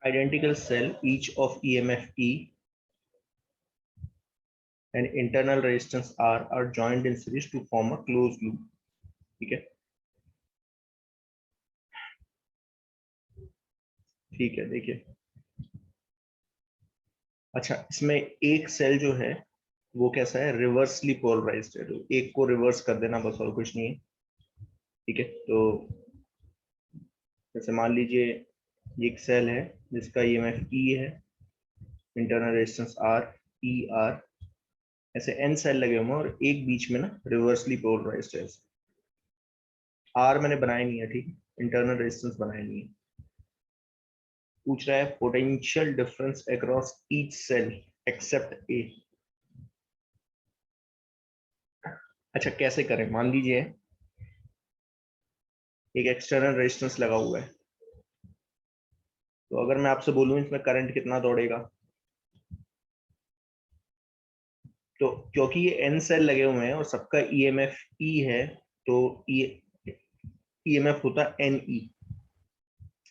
identical cell each of EMF E and internal resistance R are joined in series to form a closed loop. ठीक है, ठीक है, देखिए। अच्छा, इसमें एक सेल जो है वो कैसा है, रिवर्सली पोलराइज्ड है, तो एक को रिवर्स कर देना बस, और कुछ नहीं है। ठीक है, तो जैसे मान लीजिए ये एक सेल है जिसका EMF E है, internal resistance R, E R, ऐसे n सेल लगे हुए हैं और एक बीच में ना रिवर्सली पोलराइज्ड है। R मैंने बनाया नहीं है, ठीक, इंटरनल रेजिस्टेंस बनाया नहीं है। पूछ रहा है potential difference across each cell except A. अच्छा, कैसे करें, मान लीजिए एक एक्सटर्नल रेजिस्टेंस लगा हुआ है, तो अगर मैं आपसे बोलूं इसमें करंट कितना दौड़ेगा, तो क्योंकि ये n सेल लगे हुए हैं और सबका EMF E है, तो EMF होता है NE,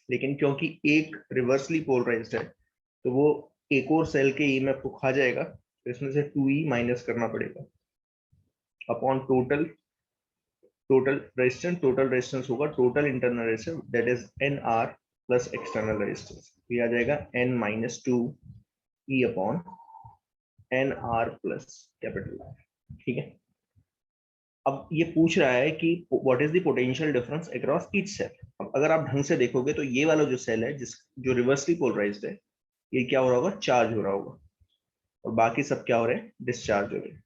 लेकिन क्योंकि एक रिवर्सली पोलराइज्ड है तो वो एक और सेल के EMF को खा जाएगा, तो इसमें से 2E माइनस करना पड़ेगा अपॉन टोटल रेजिस्टेंस होगा total internal resistance, that is NR plus external resistance, ये आ जाएगा N minus 2E upon NR plus capital R। ठीक है, अब ये पूछ रहा है कि what is the potential difference across each cell. अब अगर आप ढंग से देखोगे तो ये वाला जो सेल है जो रिवर्सली पोलराइज्ड है, ये क्या हो रहा होगा, चार्ज हो रहा होगा, और बाकी सब क्या हो रहे हैं, डिस्चार्ज हो रहे हैं।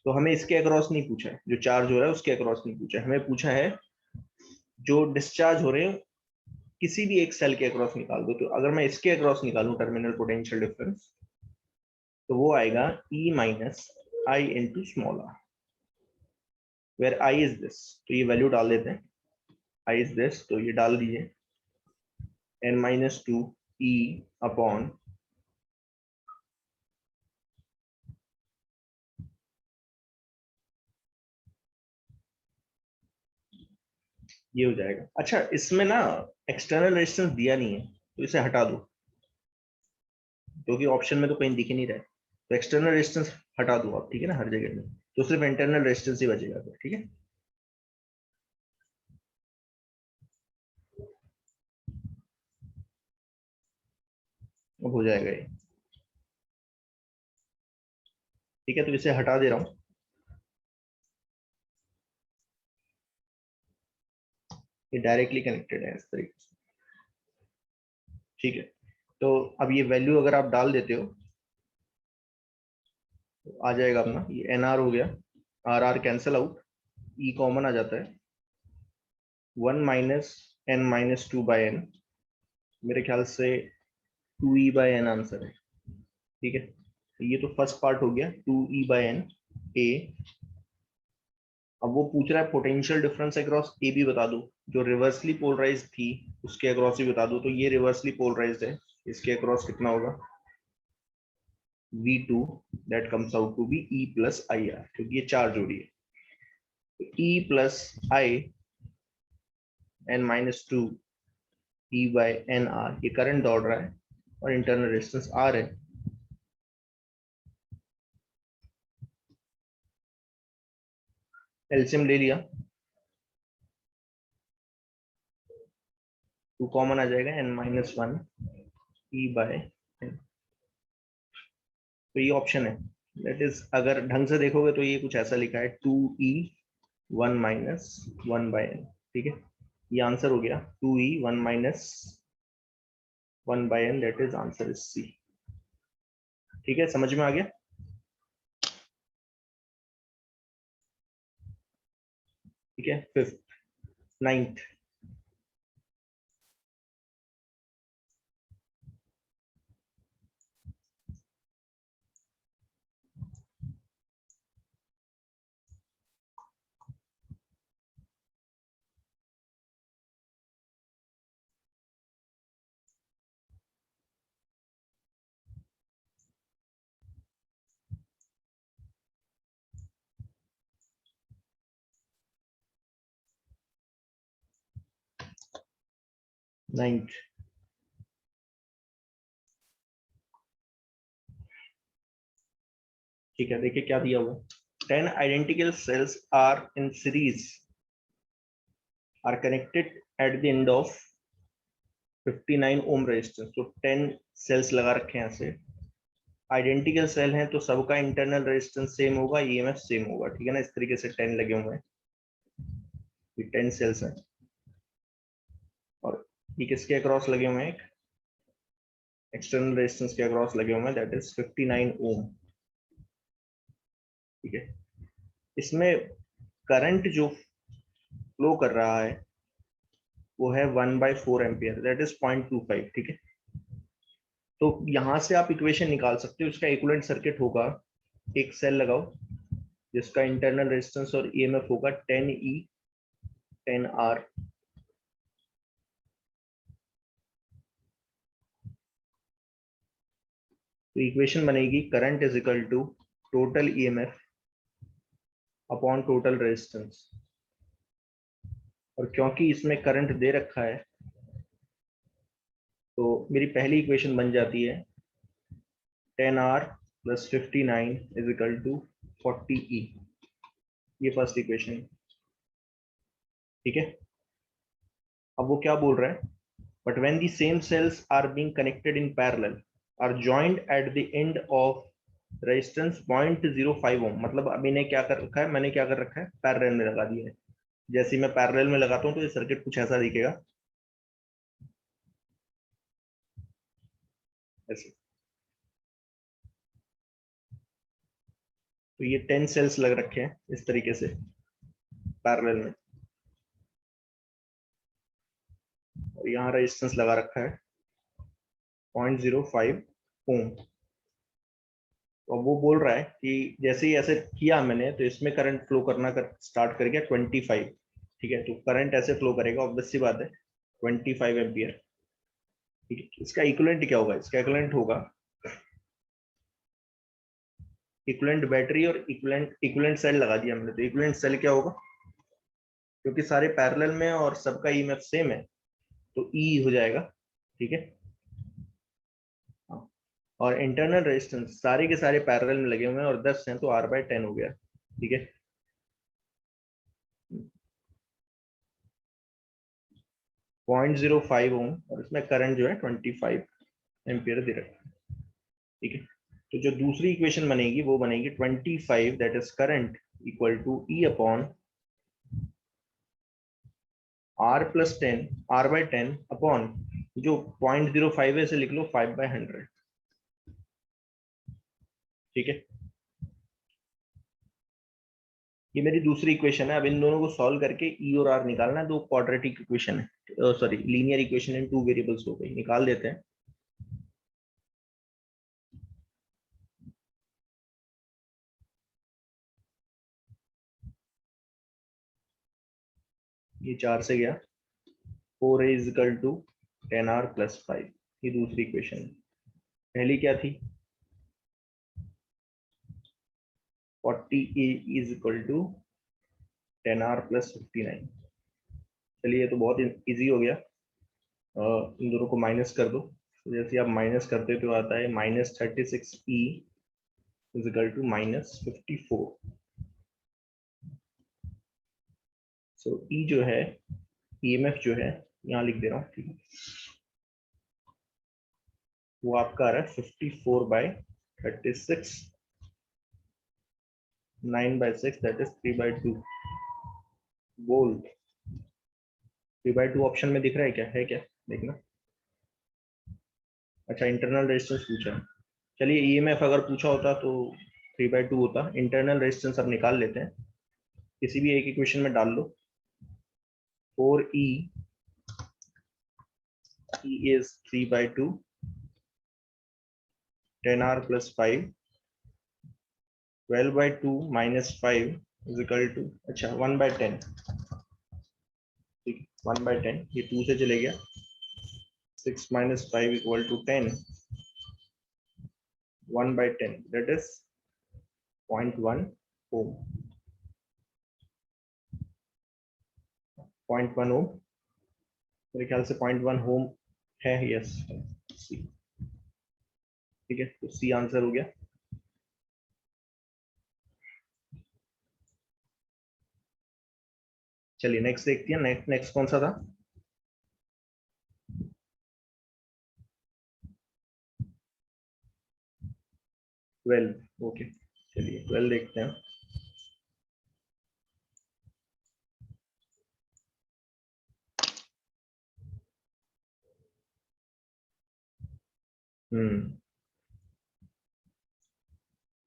तो हमें इसके अक्रॉस नहीं पूछा है, जो चार्ज हो रहा है उसके अक्रॉस नहीं पूछा है, हमें पूछा है जो डिस्चार्ज हो रहे हैं किसी भी एक सेल के अक्रॉस निकाल दो। तो अगर मैं इसके अक्रॉस निकालूं टर्मिनल पोटेंशियल डिफरेंस, तो वो आएगा E minus I into small r, where I is this, तो ये वैल्यू डाल देते हैं, I इज दिस, तो ये डाल दीजिए N माइनस 2E अपॉन ये हो जाएगा। अच्छा, इसमें ना एक्सटर्नल रेजिस्टेंस दिया नहीं है, तो इसे हटा दो, क्योंकि ऑप्शन में तो कहीं दिख ही नहीं रहा है, तो एक्सटर्नल रेजिस्टेंस हटा दो आप, ठीक है ना, हर जगह में, तो सिर्फ इंटरनल रेजिस्टेंस ही बचेगा फिर। ठीक है, अब हो जाएगा ये। ठीक है, तो इसे हटा दे रहा हूँ, ये डायरेक्टली कनेक्टेड है इस तरीके से। ठीक है, तो अब ये वैल्यू अगर आप डाल देते हो तो आ जाएगा अपना, ये NR हो गया, RR cancel out, E common आ जाता है, 1 माइनस N माइनस 2/N, मेरे ख्याल से 2E/N आंसर है। ठीक है, ये तो फर्स्ट पार्ट हो गया, 2E/N A। अब वो पूछ रहा है पोटेंशियल डिफरेंस अक्रॉस ए भी बता दो, जो रिवर्सली पोलराइज्ड थी उसके अक्रॉस भी बता दो, तो ये रिवर्सली पोलराइज्ड है, इसके अक्रॉस कितना होगा, V2, that comes out to be E plus IR, क्योंकि ये चार्ज हो रही है, तो E plus I N minus 2E/NR, ये करंट दौड़ रहा है और इंटरनल रेजिस्टेंस R है। एलसीएम ले लिया, 2 कॉमन आ जाएगा, N माइनस 1 E/N, तो ये ऑप्शन है, दैट इज अगर ढंग से देखोगे तो ये कुछ ऐसा लिखा है 2E 1 माइनस 1/N। ठीक है, ये आंसर हो गया, 2E 1 minus 1/N, that is answer is C। ठीक है, समझ में आ गया। ठीक है, फिफ्थ, नाइन्थ, नाइन्थ, ठीक है, देखिए क्या दिया हुआ, 10 identical cells are in series are connected at the end of 59 ohm resistance। तो 10 सेल्स लगा रखे हैं ऐसे, आइडेंटिकल सेल हैं तो सबका इंटरनल रेजिस्टेंस सेम होगा, ईएमएफ सेम होगा, ठीक है ना। इस तरीके से 10 लगे हुए हैं, ये 10 सेल्स हैं और ये किसके अक्रॉस लगे हुए हैं, एक्सटर्नल रेजिस्टेंस के अक्रॉस लगे हुए हैं, दैट इज 59 ओम। ठीक है, इसमें करंट जो फ्लो कर रहा है वो है 1/4 एम्पियर, दैट इज 0.25। ठीक है, तो यहां से आप इक्वेशन निकाल सकते हो, उसका इक्विवेलेंट सर्किट होगा, एक सेल लगाओ जिसका इंटरनल रेजिस्टेंस और ईएमएफ होगा 10E 10R। तो इक्वेशन बनेगी current is equal to total EMF upon total resistance, और क्योंकि इसमें करंट दे रखा है तो मेरी पहली इक्वेशन बन जाती है 10R plus 59 is equal to 40E। ये फर्स्ट इक्वेशन, ठीक है। अब वो क्या बोल रहा है, but when the same cells are being connected in parallel are joined at the end of resistance 0.05 ohm. मतलब अभी ने क्या कर रखा है, मैंने क्या कर रखा है, पैरेलल में लगा दिया है। जैसे मैं पैरेलल में लगाता हूँ तो ये सर्किट कुछ ऐसा दिखेगा, ऐसे। तो ये 10 सेल्स लग रखे हैं इस तरीके से पैरेलल में, और यहाँ रेजिस्टेंस लगा रखा है 0.05 ओम। तो अब वो बोल रहा है कि जैसे ही ऐसे किया मैंने तो इसमें करंट फ्लो करना स्टार्ट कर गया 25। ठीक है, तो करंट ऐसे फ्लो करेगा, ऑब्वियस सी बात है, 25 एम्पियर। ठीक है, इसका इक्विवेलेंट क्या होगा, इसका इक्विवेलेंट होगा इक्विवेलेंट बैटरी और इक्विवेलेंट सेल लगा दिया हमने, तो इक्विवेलेंट सेल क्या होगा, क्योंकि सारे पैरेलल में और सबका ईएमएफ सेम है तो ई हो जाएगा। ठीक है, और इंटरनल रेजिस्टेंस सारे के सारे पैरेलल में लगे हुए हैं और 10 हैं तो R/10 हो गया। ठीक है, 0.05 ओम, और इसमें करंट जो है 25 एम्पियर दे रखा है। ठीक है, तो जो दूसरी इक्वेशन बनेगी वो बनेगी 25 that is current equal to E upon R+10 R/10 upon जो 0.05 है इसे लिख लो 5/100। ठीक है, ये मेरी दूसरी इक्वेशन है। अब इन दोनों को सॉल्व करके ई और आर निकालना है, दो क्वाड्रेटिक इक्वेशन है, sorry linear equation in two variables हो गई, निकाल देते हैं। ये 4 से गया, 4A is equal to 10R plus 5, ये दूसरी इक्वेशन है। पहली क्या थी, 40A is equal to 10R plus 59। चलिए ये तो बहुत इजी हो गया, इन दोनों को माइनस कर दो। तो जैसे आप माइनस करते हो तो आता है -36E इज इक्वल टू -54। सो ई जो है, ईएमएफ जो है, यहाँ लिख दे रहा हूँ, ठीक है, वो आपका आ रहा है 54/36, 9/6 दैट इज 3/2 वोल्ट। 3/2 ऑप्शन में दिख रहा है क्या, है क्या, देखना। अच्छा, इंटरनल रेजिस्टेंस पूछा है, चलिए ईएमएफ अगर पूछा होता तो 3/2 होता। इंटरनल रेजिस्टेंस अब निकाल लेते हैं, किसी भी एक इक्वेशन में डाल लो। 4E is 3/2, 10R plus 5, 12/2 minus 5 is equal to, अच्छा 1/10। ठीक है, 1/10, ये 2 से चले गया, 6 minus 5 equal to 10, 1/10 that is 0.1 ohm, 0.1 ohm, मेरे ख्याल से 0.1 ohm है, यस सी। ठीक है, तो सी आंसर हो गया। चलिए नेक्स्ट देखते हैं। नेक्स्ट कौन सा था? 12। ओके, चलिए 12 देखते हैं।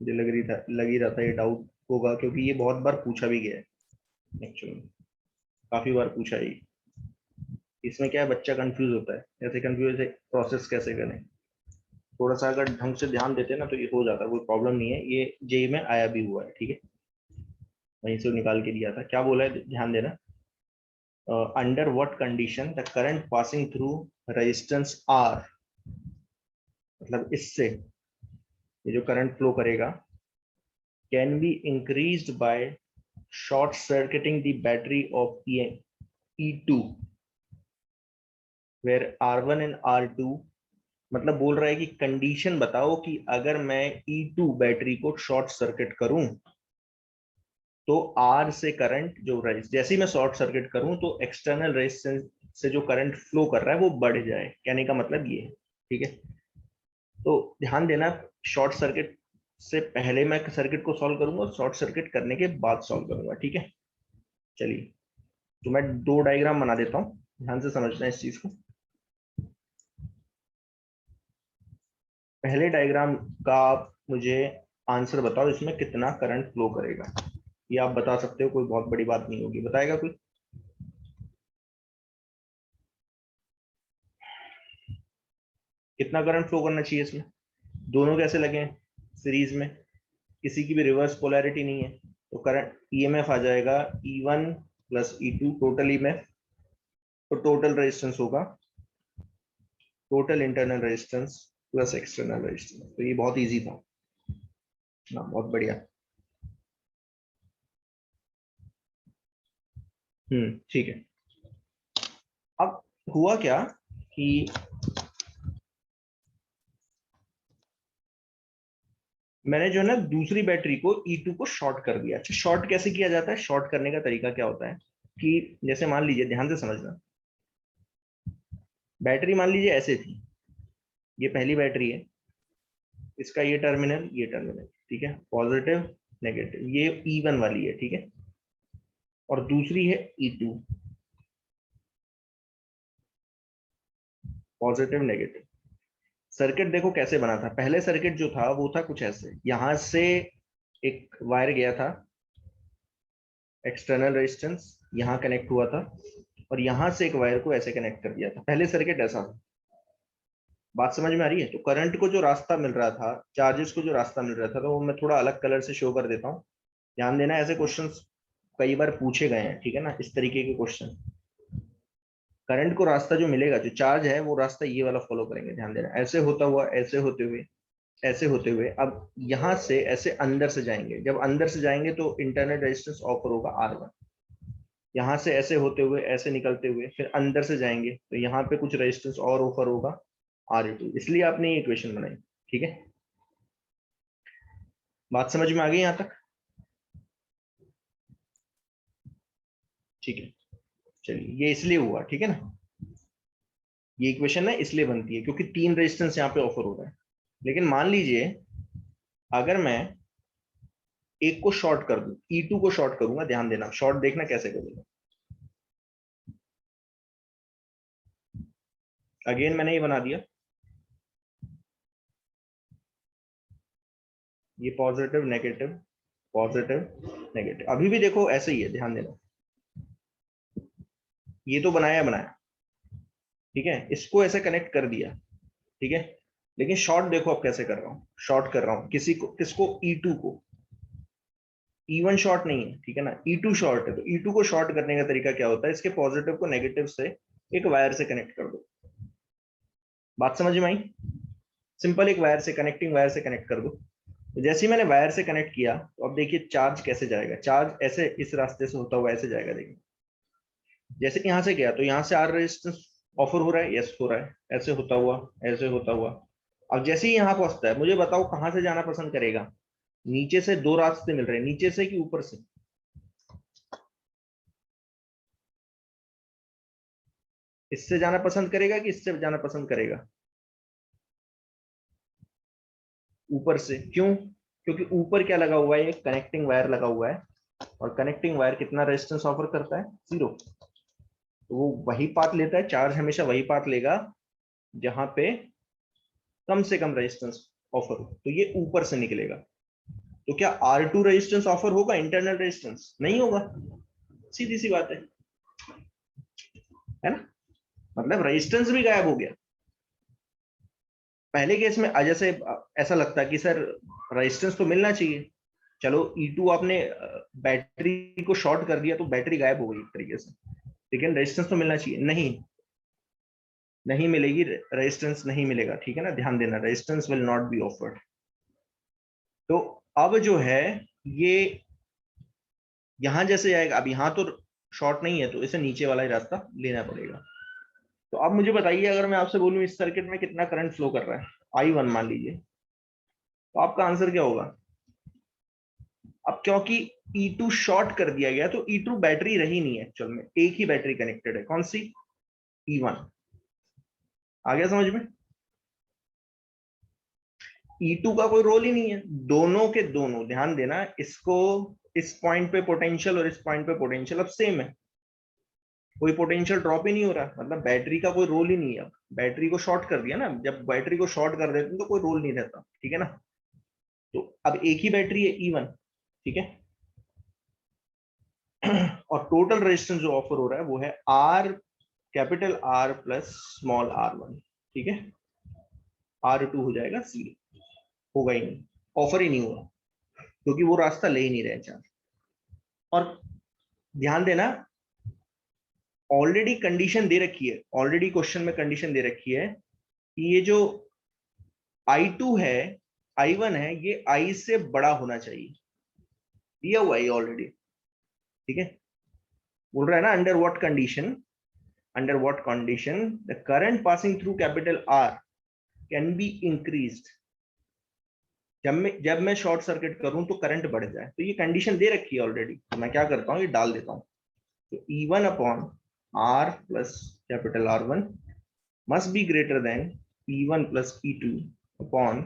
मुझे लग ही रहा था ये डाउट होगा, क्योंकि ये बहुत बार पूछा भी गया है एक्चुअली, काफी बार पूछा है ये। इसमें क्या है, बच्चा कंफ्यूज होता है, ऐसे कंफ्यूज है प्रोसेस कैसे करें। थोड़ा सा अगर ढंग से ध्यान देते ना तो ये हो जाता है, कोई प्रॉब्लम नहीं है। ये जेई में आया भी हुआ है, ठीक है, वहीं से निकाल के दिया था। क्या बोला है, ध्यान देना। Under what condition the current passing through resistance R, मतलब इससे ये जो करंट फ्लो करेगा can be increased by short circuiting the battery of E2 where R1 and R2। मतलब बोल रहा है कि कंडीशन बताओ कि अगर मैं E2 बैटरी को शॉर्ट सर्किट करूं तो R से करंट जो जैसे ही मैं शॉर्ट सर्किट करूं तो एक्सटर्नल रेजिस्टेंस से जो करंट फ्लो कर रहा है वो बढ़ जाए। कहने का मतलब ये है, ठीक है। तो ध्यान देना, शॉर्ट सर्किट से पहले मैं सर्किट को सॉल्व करूंगा, शॉर्ट सर्किट करने के बाद सॉल्व करूंगा, ठीक है। चलिए, तो मैं दो डायग्राम बना देता हूं, ध्यान से समझना इस चीज को। पहले डायग्राम का आप मुझे आंसर बताओ, इसमें कितना करंट फ्लो करेगा। ये आप बता सकते हो, कोई बहुत बड़ी बात नहीं होगी। बताएगा कोई? कितना करंट फ्लो करना चाहिए इसमें? दोनों कैसे लगे हैं सीरीज में, किसी की भी रिवर्स पोलैरिटी नहीं है, तो करंट ईएमएफ आ जाएगा E1 plus E2 total EMF. तो टोटल रेजिस्टेंस होगा total internal resistance plus external resistance. तो ये बहुत इजी था ना, बहुत बढ़िया। ठीक है। अब हुआ क्या कि मैंने जो है ना दूसरी बैटरी को E2 को शॉर्ट कर दिया। अच्छा, शॉर्ट कैसे किया जाता है? शॉर्ट करने का तरीका क्या होता है कि जैसे मान लीजिए, ध्यान से समझना, बैटरी मान लीजिए ऐसे थी, ये पहली बैटरी है, इसका ये टर्मिनल, ठीक है, पॉजिटिव नेगेटिव, ये E1 वाली है, ठीक है, और दूसरी है E2, पॉजिटिव नेगेटिव। सर्किट देखो कैसे बना था। पहले सर्किट जो था वो था कुछ ऐसे, यहां से एक वायर गया था, एक्सटर्नल रेजिस्टेंस यहां कनेक्ट हुआ था, और यहां से एक वायर को ऐसे कनेक्ट कर दिया था। पहले सर्किट ऐसा था। बात समझ में आ रही है? तो करंट को जो रास्ता मिल रहा था, चार्जेस को जो रास्ता मिल रहा था, तो वो मैं थोड़ा अलग कलर से शो कर देता हूँ। ध्यान देना, ऐसे क्वेश्चंस कई बार पूछे गए हैं, ठीक है ना, इस तरीके के क्वेश्चन। करंट को रास्ता जो मिलेगा, जो चार्ज है वो रास्ता ये वाला फॉलो करेंगे। ध्यान देना, ऐसे होता हुआ, ऐसे होते हुए, ऐसे होते हुए, अब यहां से ऐसे अंदर से जाएंगे। जब अंदर से जाएंगे तो इंटरनल रेजिस्टेंस ऑफर होगा R1। यहाँ से ऐसे होते हुए, ऐसे निकलते हुए फिर अंदर से जाएंगे तो यहाँ पे कुछ रेजिस्टेंस और ऑफर होगा R2। इसलिए आपने ये इक्वेशन बनाई, ठीक है। बात समझ में आ गई यहाँ तक? ठीक है, चलिए, ये इसलिए हुआ, ठीक है ना। ये इक्वेशन ना इसलिए बनती है क्योंकि तीन रेजिस्टेंस यहाँ पे ऑफर हो रहा है। लेकिन मान लीजिए अगर मैं एक को शॉर्ट कर दूं, E2 को शॉर्ट करूंगा, ध्यान देना, शॉर्ट देखना कैसे करूंगा। अगेन मैंने ये बना दिया, ये पॉजिटिव नेगेटिव, पॉजिटिव नेगेटिव। अभी भी देखो ऐसे ही है, ध्यान देना, ये तो बनाया बनाया, ठीक है, इसको ऐसे कनेक्ट कर दिया, ठीक है। लेकिन शॉर्ट देखो अब कैसे कर रहा हूँ, शॉर्ट कर रहा हूँ किसी को, किसको, E2 को। E1 शॉर्ट नहीं है, ठीक है ना, E2 शॉर्ट है। तो E2 को शॉर्ट करने का तरीका क्या होता है, इसके पॉजिटिव को नेगेटिव से एक वायर से कनेक्ट कर दो। बात समझ में आई? सिंपल, एक वायर से, कनेक्टिंग वायर से कनेक्ट कर दो। तो जैसे ही मैंने वायर से कनेक्ट किया तो अब देखिए चार्ज कैसे जाएगा। चार्ज ऐसे इस रास्ते से होता हुआ ऐसे जाएगा, देखिए जैसे यहाँ से गया तो यहाँ से R रेजिस्टेंस ऑफर हो रहा है, यस हो रहा है, ऐसे होता हुआ, ऐसे होता हुआ। अब जैसे ही यहाँ पहुंचता है, मुझे बताओ कहाँ से जाना पसंद करेगा। नीचे से दो रास्ते मिल रहे हैं, नीचे से कि ऊपर से? इससे जाना पसंद करेगा कि इससे जाना पसंद करेगा? ऊपर से। क्यों? क्योंकि ऊपर क्या लगा हुआ है, एक कनेक्टिंग वायर लगा हुआ है, और कनेक्टिंग वायर कितना रेजिस्टेंस ऑफर करता है? 0। तो वो वही पाथ लेता है, चार्ज हमेशा वही पाथ लेगा जहां पे कम से कम रेजिस्टेंस ऑफर हो, तो ये ऊपर से निकलेगा। तो क्या R2 रेजिस्टेंस ऑफर होगा? इंटरनल रेजिस्टेंस नहीं होगा, सीधी सी बात है ना? मतलब रेजिस्टेंस भी गायब हो गया। पहले केस में जैसे ऐसा लगता है कि सर रेजिस्टेंस तो मिलना चाहिए, चलो E2 आपने बैटरी को शॉर्ट कर दिया तो बैटरी गायब हो गई एक तरीके से, लेकिन रेजिस्टेंस तो मिलना चाहिए। नहीं, नहीं मिलेगी, रेजिस्टेंस नहीं मिलेगा, ठीक है ना, ध्यान देना, resistance will not be offered. तो अब जो है ये यहां जैसे जाएगा, अब यहां तो शॉर्ट नहीं है तो इसे नीचे वाला ही रास्ता लेना पड़ेगा। तो अब मुझे बताइए, अगर मैं आपसे बोलूं इस सर्किट में कितना करंट फ्लो कर रहा है, I1 मान लीजिए, तो आपका आंसर क्या होगा? अब क्योंकि E2 शॉर्ट कर दिया गया तो E2 बैटरी रही नहीं है, एक्चुअल में एक ही बैटरी कनेक्टेड है, कौन सी? E1। आ गया समझ में? E2 का कोई रोल ही नहीं है, दोनों के दोनों, ध्यान देना इसको, इस पॉइंट पे पोटेंशियल और इस पॉइंट पे पोटेंशियल अब सेम है, कोई पोटेंशियल ड्रॉप ही नहीं हो रहा, मतलब बैटरी का कोई रोल ही नहीं है। अब बैटरी को शॉर्ट कर दिया ना, जब बैटरी को शॉर्ट कर देते हैं तो कोई रोल नहीं रहता, ठीक है ना? तो अब एक ही बैटरी है E1, ठीक है। और टोटल रेजिस्टेंस जो ऑफर हो रहा है वो है R, capital R plus small R1, ठीक है। R2 हो जाएगा 0, होगा ही नहीं, ऑफर ही नहीं हुआ, क्योंकि वो रास्ता ले ही नहीं रहे चार्ज। और ध्यान देना, ऑलरेडी कंडीशन दे रखी है, ऑलरेडी क्वेश्चन में कंडीशन दे रखी है कि ये जो I2 है, I1 है, ये I से बड़ा होना चाहिए, दिया हुआ है ऑलरेडी, ठीक है। बोल रहा है ना, under what condition, under what condition the current passing through capital R can be increased, जब मैं शॉर्ट सर्किट करूं तो करंट बढ़ जाए, तो ये कंडीशन दे रखी है ऑलरेडी, तो मैं क्या करता हूं, ये डाल देता हूं। तो E1 upon R plus capital R1 must be greater than E1 plus E2 upon,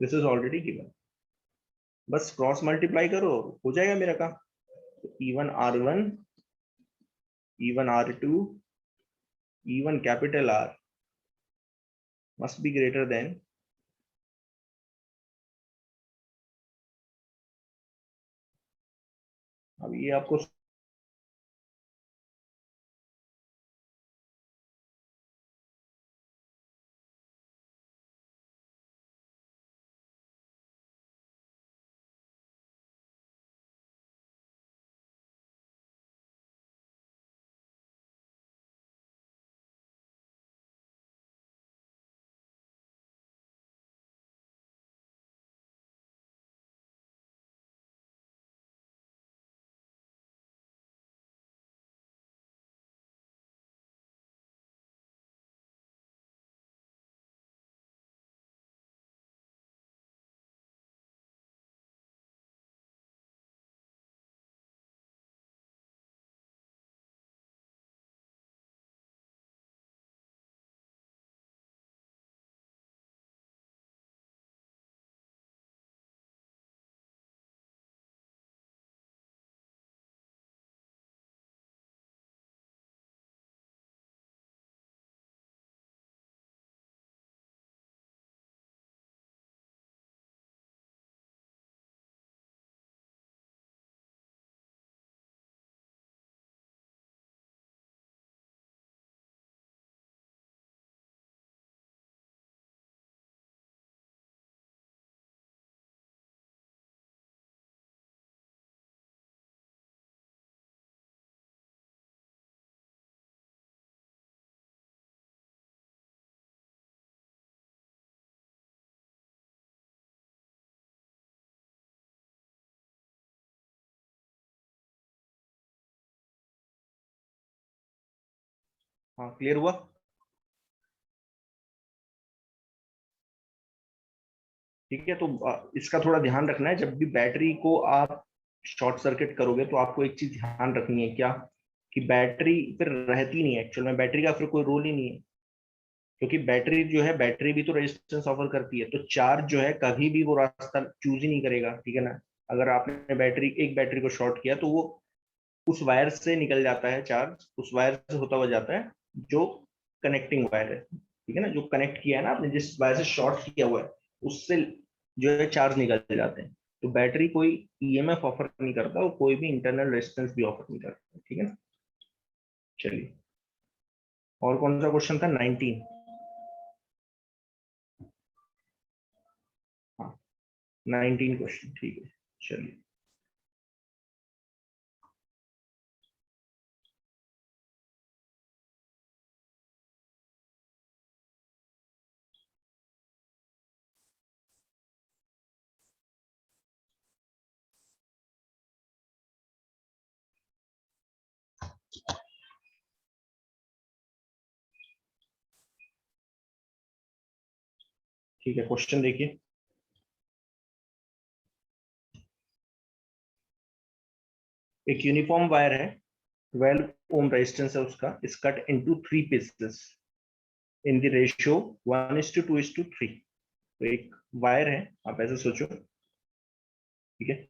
this is already given, बस क्रॉस मल्टीप्लाई करो हो जाएगा मेरा काम। तो E1 R1, E1 R2, E1 capital R must be greater than, अब ये आपको हाँ क्लियर हुआ। ठीक है, तो इसका थोड़ा ध्यान रखना है, जब भी बैटरी को आप शॉर्ट सर्किट करोगे तो आपको एक चीज ध्यान रखनी है, क्या? कि बैटरी फिर रहती नहीं है, एक्चुअल में बैटरी का फिर कोई रोल ही नहीं है, क्योंकि बैटरी जो है, बैटरी भी तो रेजिस्टेंस ऑफर करती है, तो चार्ज जो है कभी भी वो रास्ता चूज ही नहीं करेगा, ठीक है ना। अगर आपने एक बैटरी को शॉर्ट किया तो वो उस वायर से निकल जाता है चार्ज, उस वायर से होता हुआ जाता है जो कनेक्टिंग वायर है, ठीक है ना, जो कनेक्ट किया है ना आपने, जिस वायर से शॉर्ट किया हुआ है उससे जो है चार्ज निकल जाते हैं। तो बैटरी कोई ईएमएफ ऑफर नहीं करता, और कोई भी इंटरनल रेजिस्टेंस भी ऑफर नहीं करता, ठीक है ना। चलिए, और कौन सा क्वेश्चन था, 19? हाँ, 19 क्वेश्चन, ठीक है। चलिए, ठीक है, क्वेश्चन देखिए। एक यूनिफॉर्म वायर है, 12 ओम रेजिस्टेंस है उसका, is cut into 3 pieces in the ratio 1:2:3। तो एक वायर है, आप ऐसे सोचो, ठीक है,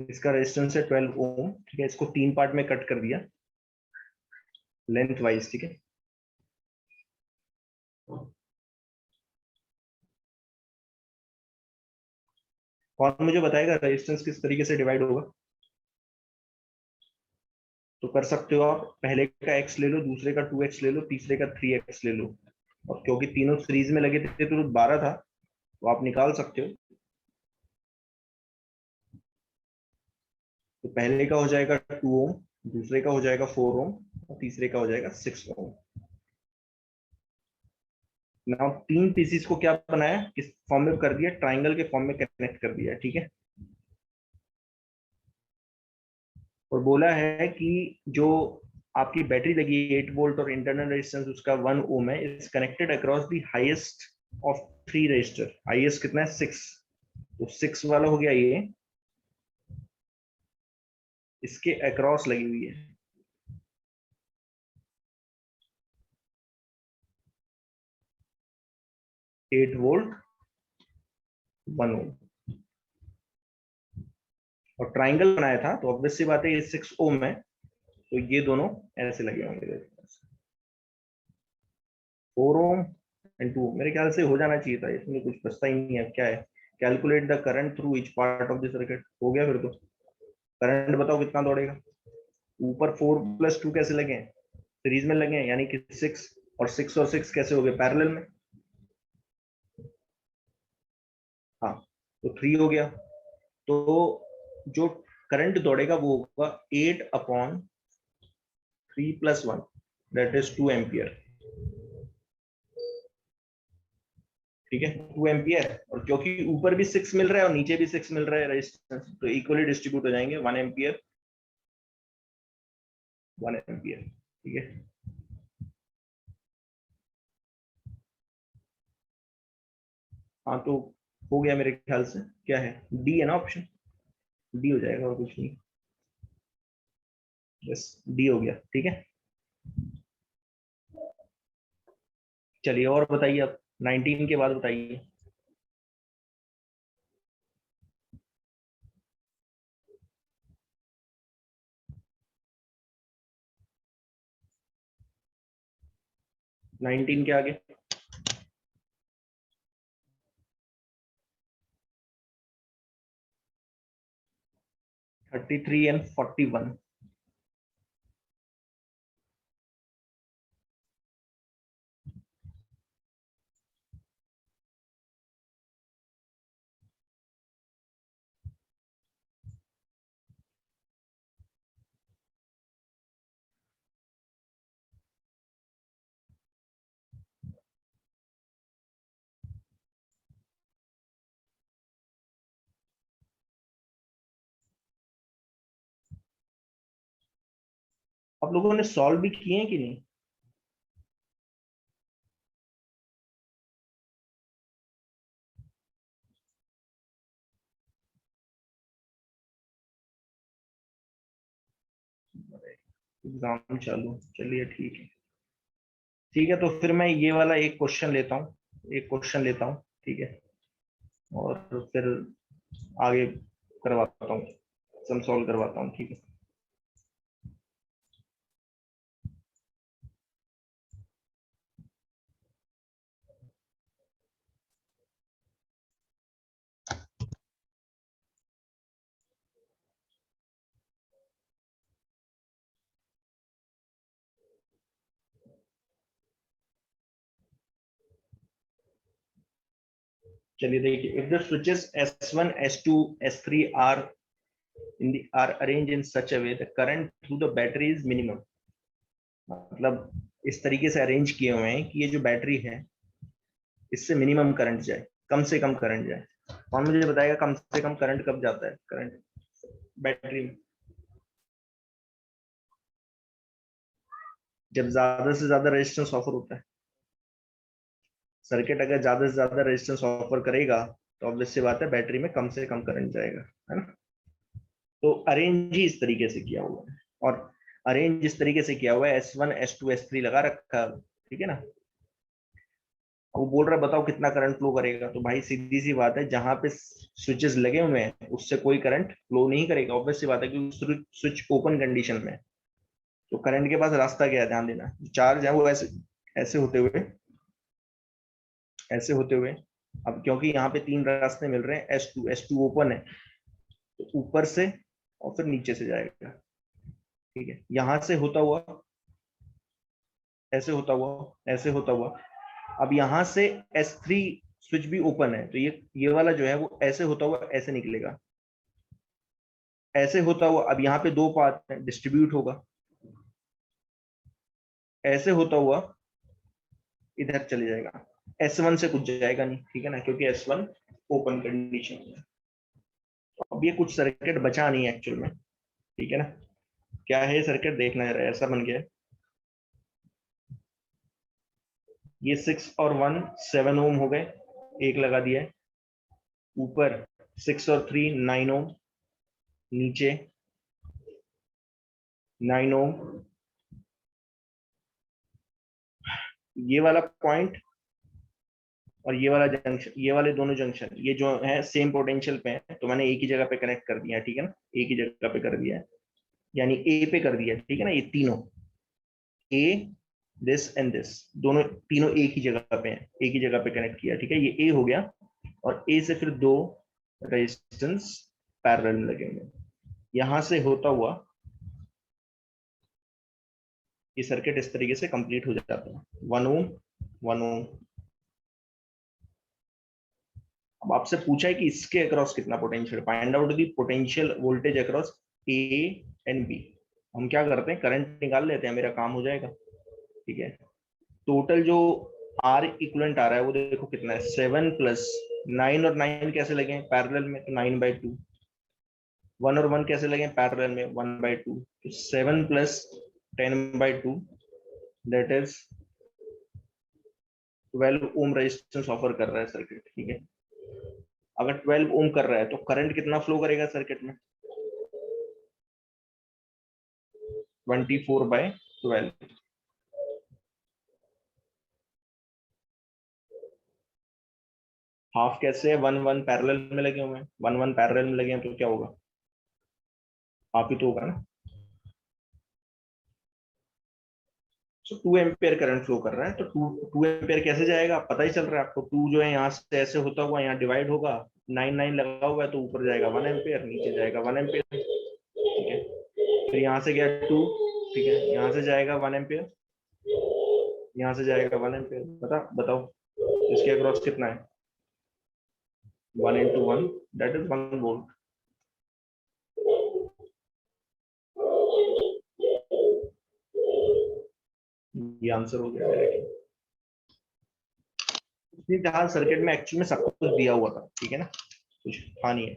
इसका रेजिस्टेंस है 12 ओम, ठीक है, इसको 3 पार्ट में कट कर दिया लेंथ वाइज, ठीक है। कौन मुझे बताएगा रेजिस्टेंस किस तरीके से डिवाइड होगा? तो कर सकते हो आप, पहले का एक्स ले लो, दूसरे का 2x ले लो, तीसरे का 3x ले लो, और क्योंकि तीनों सीरीज में लगे थे तो 12 था, तो आप निकाल सकते हो। तो पहले का हो जाएगा 2 ओम, दूसरे का हो जाएगा 4 ओम, और तीसरे का हो जाएगा 6 ओम। नाउ 3 पीसीस को क्या बनाया, किस फॉर्म में कर दिया, ट्राइंगल के फॉर्म में कनेक्ट कर दिया, ठीक है। और बोला है कि जो आपकी बैटरी लगी है 8 वोल्ट और इंटरनल रेजिस्टेंस उसका 1 ओम है, is connected across the highest of 3 register. Highest कितना है, 6, तो 6 वाला हो गया ये, इसके अक्रॉस लगी हुई है। 8 वोल्ट, 1 ओम, और ट्राइंगल बनाया था तो ऑब्वियस सी बात है ये 6 ओम है, तो ये दोनों ऐसे लगे होंगे। 4 ओम एंड 2, मेरे ख्याल से हो जाना चाहिए था, इसमें कुछ बचता ही नहीं है, क्या है, calculate the current through each part of the circuit, हो गया फिर तो। करंट बताओ कितना दौड़ेगा, ऊपर 4+2 कैसे लगे हैं, सीरीज में लगे हैं, यानी कि 6, और 6 कैसे हो गए, पैरेलल में। हाँ, तो 3 हो गया, तो जो करंट दौड़ेगा वो होगा 8/3+1, दैट इज 2 एम्पियर, ठीक है, 2 एम्पियर। और क्योंकि ऊपर भी 6 मिल रहा है और नीचे भी 6 मिल रहा है रेजिस्टेंस, तो इक्वली डिस्ट्रीब्यूट हो जाएंगे, 1 एम्पियर, 1 एम्पियर, ठीक है। हाँ, तो हो गया मेरे ख्याल से, क्या है, डी है ना ऑप्शन, डी हो जाएगा और कुछ नहीं, बस डी हो गया, ठीक है। चलिए, और बताइए आप, 19 के बाद बताइए। नाइनटीन के आगे, 33 एंड 41। आप लोगों ने सॉल्व भी किए हैं कि नहीं? एग्जाम चालू, चलिए ठीक है। ठीक है, तो फिर मैं ये वाला एक क्वेश्चन लेता हूँ, एक क्वेश्चन लेता हूँ, ठीक है, और फिर आगे करवाता हूँ, सम सॉल्व करवाता हूँ, ठीक है। चलिए देखिए, if the switches S1, S2, S3 are arranged in such a way the current through the battery is minimum, मतलब इस तरीके से अरेंज किए हुए हैं कि ये जो बैटरी है इससे मिनिमम करंट जाए, कम से कम करंट जाए। कौन मुझे बताएगा कम से कम करंट कब जाता है, करंट बैटरी में? जब ज्यादा से ज्यादा रेजिस्टेंस ऑफर होता है। सर्किट अगर ज्यादा से ज्यादा रेजिस्टेंस ऑफर करेगा तो ऑब्वियस सी बात है बैटरी में कम से कम करंट जाएगा, है ना। तो अरेंज ही इस तरीके से किया हुआ है, और अरेंज इस तरीके से किया हुआ है, S1, S2, S3 लगा रखा है, ठीक है ना। वो बोल रहा है बताओ कितना करंट फ्लो करेगा, तो भाई सीधी सी बात है, जहां पे स्विचेस लगे हुए हैं उससे कोई करंट फ्लो नहीं करेगा, ऑब्वियस सी बात है, क्योंकि स्विच ओपन कंडीशन में है। तो करंट के पास रास्ता क्या है, ध्यान देना, चार्ज है वो ऐसे ऐसे होते हुए, ऐसे होते हुए, अब क्योंकि यहाँ पे तीन रास्ते मिल रहे हैं, S2 ओपन है, तो ऊपर से और फिर नीचे से जाएगा, ठीक है, यहां से होता हुआ, ऐसे होता हुआ, ऐसे होता हुआ, अब यहां से S3 स्विच भी ओपन है, तो ये वाला जो है वो ऐसे होता हुआ ऐसे निकलेगा, ऐसे होता हुआ, अब यहाँ पे दो पाथ है, डिस्ट्रीब्यूट होगा, ऐसे होता हुआ इधर चले जाएगा, S1 से कुछ जाएगा नहीं, ठीक है ना, क्योंकि S1 ओपन कंडीशन है। अब ये कुछ सर्किट बचा नहीं है एक्चुअल में, ठीक है ना, क्या है सर्किट देखना है, ऐसा बन गया है, ये 6 और 1 7 ओम हो गए, एक लगा दिया है, ऊपर 6 और 3 9 ओम, नीचे 9 ओम, ये वाला पॉइंट और ये वाला जंक्शन, ये वाले दोनों जंक्शन, ये जो है सेम पोटेंशियल पे है, तो मैंने एक ही जगह पे कनेक्ट कर दिया है, ठीक है ना, एक ही जगह पे कर दिया है, यानी ए पे कर दिया, ठीक है ना, ये तीनों ए, दिस एंड दिस, दोनों तीनों एक ही जगह पे हैं, एक ही जगह पे कनेक्ट किया, ठीक है, ये ए हो गया, और ए से फिर दो रेजिस्टेंस पैरेलल में लगे हुए, यहां से होता हुआ ये सर्किट इस तरीके से कंप्लीट हो जाता है, 1 ओम 1 ओम। अब आपसे पूछा है कि इसके अक्रॉस कितना potential, find out the potential voltage across A and B. हम क्या करते हैं, करंट निकाल लेते हैं, मेरा काम हो जाएगा, ठीक है। टोटल जो आर इक्वलेंट आ रहा है वो देखो कितना है, 7 प्लस 9, और 9 कैसे लगे पैरेलल में, तो 9/2, 1 और 1 कैसे लगे पैरेलल में, 1/2, तो 7 plus 10/2, that is 12 ohm resistance offer कर रहा है सर्किट, ठीक है। अगर 12 ओम कर रहा है तो करंट कितना फ्लो करेगा सर्किट में, 24/12, हाफ कैसे है, 1 1 पैरेलल में लगे हुए हैं, 1 1 पैरेलल में लगे हैं, तो क्या होगा, हाफ ही तो होगा ना। तो 2 एम्पियर करंट फ्लो कर रहा है, तो 2 एम्पियर कैसे जाएगा, पता ही चल रहा है आपको, 2 जो है यहाँ से ऐसे होता हुआ यहाँ डिवाइड होगा, 9 9 लगा हुआ है, तो ऊपर जाएगा 1 एम्पियर, नीचे जाएगा 1 एम्पियर, ठीक है। फिर यहाँ से गया 2, ठीक है, यहाँ से जाएगा 1 एम्पियर, यहाँ से जाएगा 1 एम्पियर, बताओ इसके अक्रॉस कितना है, 1 × 1, दैट इज 1 वोल्ट। ये आंसर हो गया डायरेक्टली। फिलहाल सर्किट में एक्चुअल में सब कुछ दिया हुआ था, ठीक है ना, कुछ था नहीं है।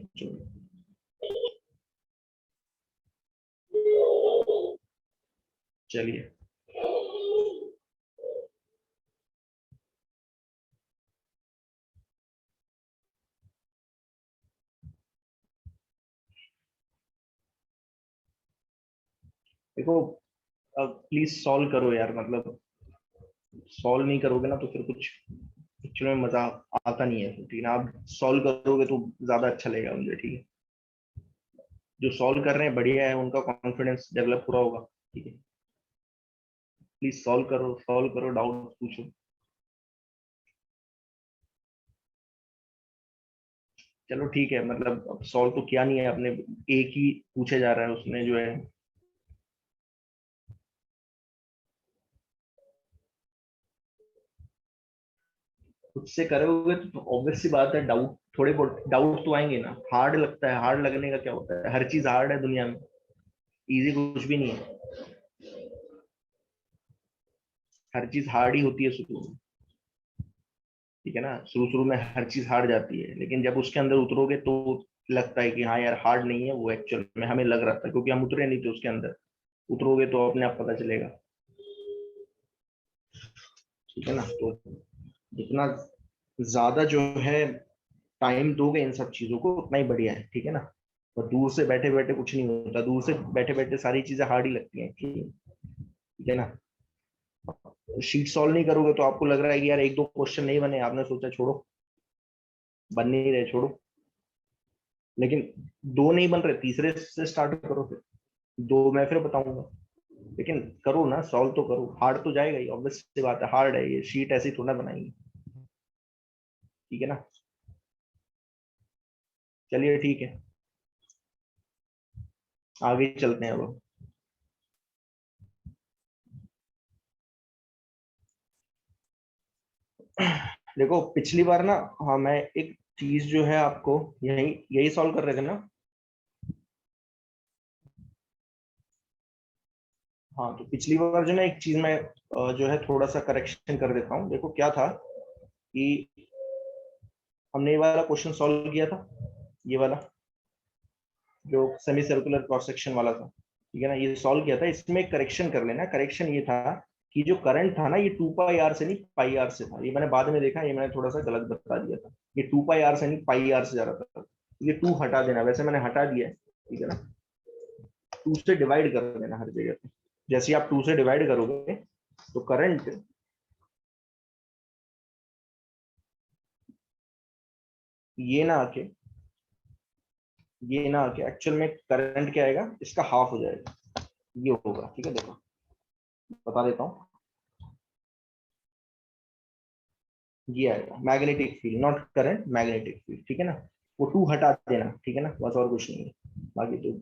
चलिए, देखो अब प्लीज सॉल्व करो यार, मतलब सॉल्व नहीं करोगे ना तो फिर कुछ एक्चुअली में मजा आता नहीं है, ठीक है ना। आप सॉल्व करोगे तो ज्यादा अच्छा लगेगा मुझे, ठीक है। जो सॉल्व कर रहे हैं बढ़िया है, उनका कॉन्फिडेंस डेवलप पूरा होगा, ठीक है। प्लीज सॉल्व करो, डाउट पूछो। चलो ठीक है, मतलब अब सॉल्व तो किया नहीं है आपने, एक ही पूछे जा रहा है उसमें जो है। खुद से करोगे तो ऑब्वियस सी बात है, डाउट थोड़े बहुत डाउट तो आएंगे ना। हार्ड लगता है, हार्ड लगने का क्या होता है, हर चीज हार्ड है दुनिया में, इजी कुछ भी नहीं है। हर चीज हार्ड ही होती है शुरू में, ठीक है ना। शुरू शुरू में हर चीज हार्ड जाती है, लेकिन जब उसके अंदर उतरोगे तो लगता है कि हाँ यार हार्ड नहीं है वो, एक्चुअल में हमें लग रहा था क्योंकि हम उतरे नहीं थे उसके अंदर। उतरोगे तो अपने आप पता चलेगा, ठीक है ना। तो जितना ज्यादा जो है टाइम दोगे इन सब चीजों को उतना ही बढ़िया है, ठीक है ना। और दूर से बैठे बैठे कुछ नहीं होता, दूर से बैठे बैठे सारी चीजें हार्ड ही लगती हैं, ठीक है ना। शीट सॉल्व नहीं करोगे तो आपको लग रहा है कि यार एक दो क्वेश्चन नहीं बने, आपने सोचा छोड़ो, बन नहीं रहे, छोड़ो। लेकिन दो नहीं बन रहे, तीसरे से स्टार्ट करो फिर। दो मैं फिर बताऊंगा, लेकिन करो ना, सॉल्व तो करो। हार्ड तो जाएगा ही, ऑब्वियस सी बात है, हार्ड है ये शीट, ऐसी थोड़ा बनाएंगे, ठीक है ना। चलिए ठीक है, आगे चलते हैं अब। देखो पिछली बार ना, हाँ मैं एक चीज जो है आपको, यही यही सॉल्व कर रहे थे ना। हाँ तो पिछली बार जो ना एक चीज मैं जो है थोड़ा सा करेक्शन कर देता हूँ। देखो क्या था कि हमने ये वाला क्वेश्चन सॉल्व किया था, ये वाला जो सेमी सर्कुलर क्रॉस सेक्शन वाला था, ठीक है ना। ये सॉल्व किया था, इसमें करेक्शन कर लेना। करेक्शन ये था कि जो करंट था ना, ये 2 पाई आर से नहीं पाई आर से था। ये मैंने बाद में देखा, ये मैंने थोड़ा सा गलत बता दिया था। ये 2 पाई आर से नहीं पाई आर से जा रहा था। ये टू हटा देना, वैसे मैंने हटा दिया है, ठीक है ना। टू से डिवाइड कर देना हर जगह पे। जैसे आप टू से डिवाइड करोगे तो करंट, ये ना आके ये ना आके एक्चुअल में करंट क्या आएगा, इसका हाफ हो जाएगा, ये होगा, ठीक है। देखो बता देता हूँ, ये आएगा magnetic field, not current, magnetic field, ठीक है ना। वो टू हटा देना, ठीक है ना, बस और कुछ नहीं है। बाकी तो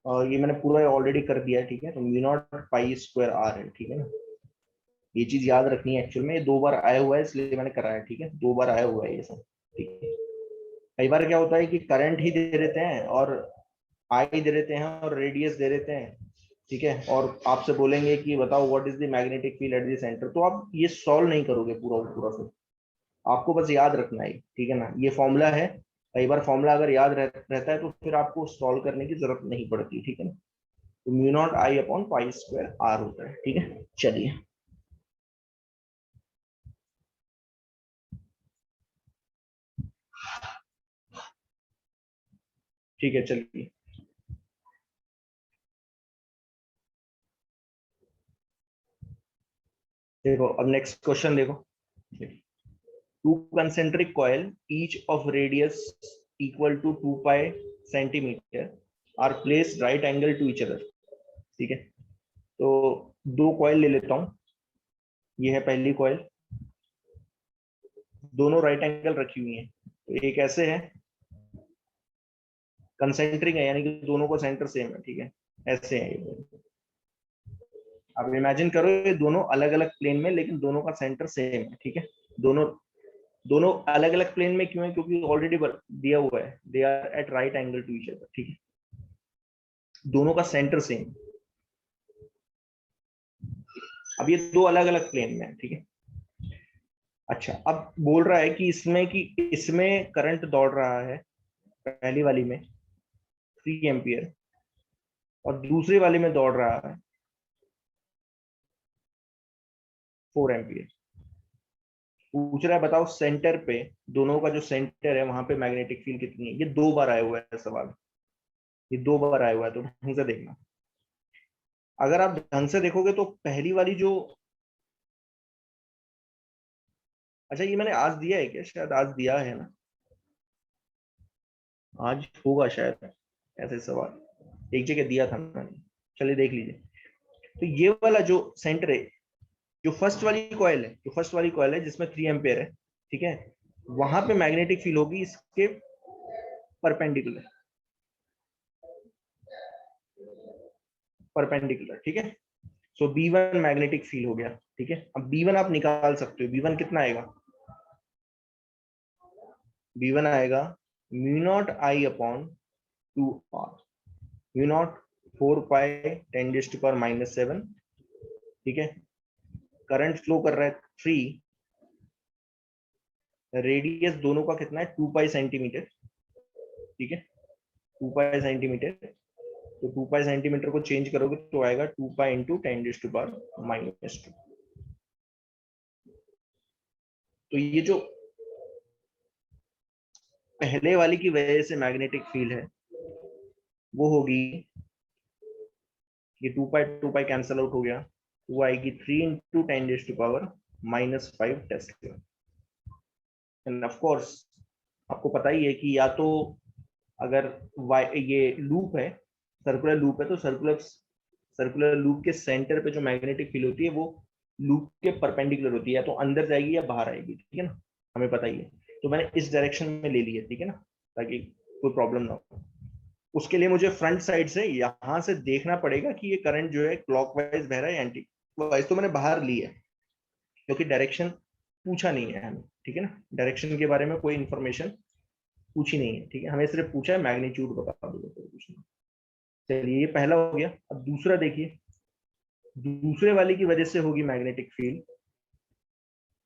और ये मैंने पूरा ऑलरेडी कर दिया है, ठीक है। तो mu naught pi square R है, ठीक है ना। ये चीज याद रखनी है, एक्चुअल में ये 2 बार आया हुआ है इसलिए मैंने कराया, ठीक है। 2 बार आया हुआ है ये सब, ठीक है। कई बार क्या होता है कि करंट ही दे देते हैं और आई दे देते हैं और रेडियस दे देते हैं, ठीक है। और आपसे बोलेंगे कि बताओ what is the magnetic field at the centre, तो आप ये सॉल्व नहीं करोगे पूरा पूरा फिर। आपको बस याद रखना है, ठीक है ना। ये फॉर्मूला है, कई बार फॉर्मूला अगर याद रहता है तो फिर आपको सॉल्व करने की जरूरत नहीं पड़ती, ठीक है ना। तो mu naught I upon pi square R होता है, ठीक है। चलिए ठीक है, चलिए देखो अब नेक्स्ट क्वेश्चन देखो। Two concentric coil each of radius equal to 2 pi centimeter are placed right angle to each other, ठीक है। तो दो कॉइल ले लेता हूँ, ये है पहली कॉइल, दोनों राइट एंगल रखी हुई है। तो एक ऐसे है, कंसेंट्रिक है, यानी कि दोनों को सेंटर सेम है, ठीक है। ऐसे है ये। अब इमेजिन करो ये दोनों अलग अलग प्लेन में, लेकिन दोनों का सेंटर सेम है, ठीक है। दोनों दोनों अलग अलग प्लेन में क्यों है, क्योंकि ऑलरेडी दिया हुआ है, they are at right angle to each other, ठीक है। दोनों का सेंटर सेम। अब ये दो अलग अलग प्लेन में है, ठीक है। अच्छा अब बोल रहा है कि इसमें करंट दौड़ रहा है, पहली वाली में 3 एम्पियर, और दूसरी वाली में दौड़ रहा है 4 एम्पियर। पूछ रहा है बताओ सेंटर पे, दोनों का जो सेंटर है वहां पे मैग्नेटिक फील्ड कितनी है। ये 2 बार आया हुआ है सवाल, ये 2 बार आया हुआ है, तो ढंग से देखना। अगर आप ढंग से देखोगे तो पहली वाली जो, अच्छा ये मैंने आज दिया है क्या? शायद आज दिया है ना, आज होगा शायद ऐसे सवाल, एक जगह दिया था मैंने। चलिए देख लीजिए। तो ये वाला जो सेंटर है, जो फर्स्ट वाली कॉइल है, जो फर्स्ट वाली कॉइल है जिसमें 3 एम्पेयर है, ठीक है, वहां पे मैग्नेटिक फील्ड होगी इसके परपेंडिकुलर, परपेंडिकुलर, ठीक है। सो B1 मैग्नेटिक फील्ड हो गया, ठीक है। अब B1 आप निकाल सकते हो, B1 कितना आएगा? B1 आएगा mu naught I upon 2R, mu naught 4 पाई 10⁻⁻⁷, ठीक है। करंट फ्लो कर रहा है 3, रेडियस दोनों का कितना है 2 पाई सेंटीमीटर, ठीक है, 2 पाई सेंटीमीटर। तो 2 पाई सेंटीमीटर को चेंज करोगे तो आएगा 2 पाई × 10⁻⁻²। तो ये जो पहले वाली की वजह से मैग्नेटिक फील्ड है वो होगी, ये 2 पाई कैंसल आउट हो गया, वो आएगी 3 × 10⁻⁻⁵ टेस्ला। एंड ऑफ कोर्स आपको पता ही है कि या तो अगर ये लूप है, सर्कुलर लूप है, तो सर्कुलर सर्कुलर लूप के सेंटर पे जो मैग्नेटिक फील्ड होती है वो लूप के परपेंडिकुलर होती है, या तो अंदर जाएगी या बाहर आएगी, ठीक है ना, हमें पता ही है। तो मैंने इस डायरेक्शन में ले ली है, ठीक है ना, ताकि कोई प्रॉब्लम ना हो। उसके लिए मुझे फ्रंट साइड से यहां से देखना पड़ेगा कि ये करंट जो है क्लॉकवाइज बह रहा है या एंटी क्लॉकवाइज। तो मैंने बाहर ली है क्योंकि डायरेक्शन पूछा नहीं है हमें, ठीक है ना, डायरेक्शन के बारे में कोई इंफॉर्मेशन पूछी नहीं है, ठीक है, हमें सिर्फ पूछा है मैग्नीट्यूड बता दो, तो कुछ नहीं। चलिए ये पहला हो गया। अब दूसरा देखिए, दूसरे वाले की वजह से होगी मैग्नेटिक फील्ड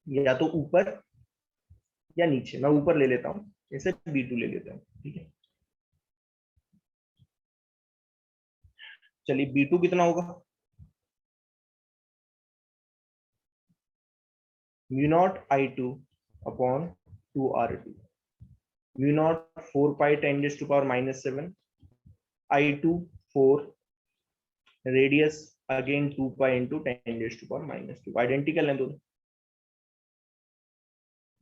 या तो ऊपर या नीचे। मैं ऊपर ले लेता हूँ, जैसे B2 ले लेता हूँ, ठीक है। चलिए B2 कितना होगा? Mu naught I2 upon 2R2, mu naught 4 पाई 10⁻⁻⁷, I2 4, रेडियस अगेन 2 पाई × 10⁻⁻², आइडेंटिकल है दोनों।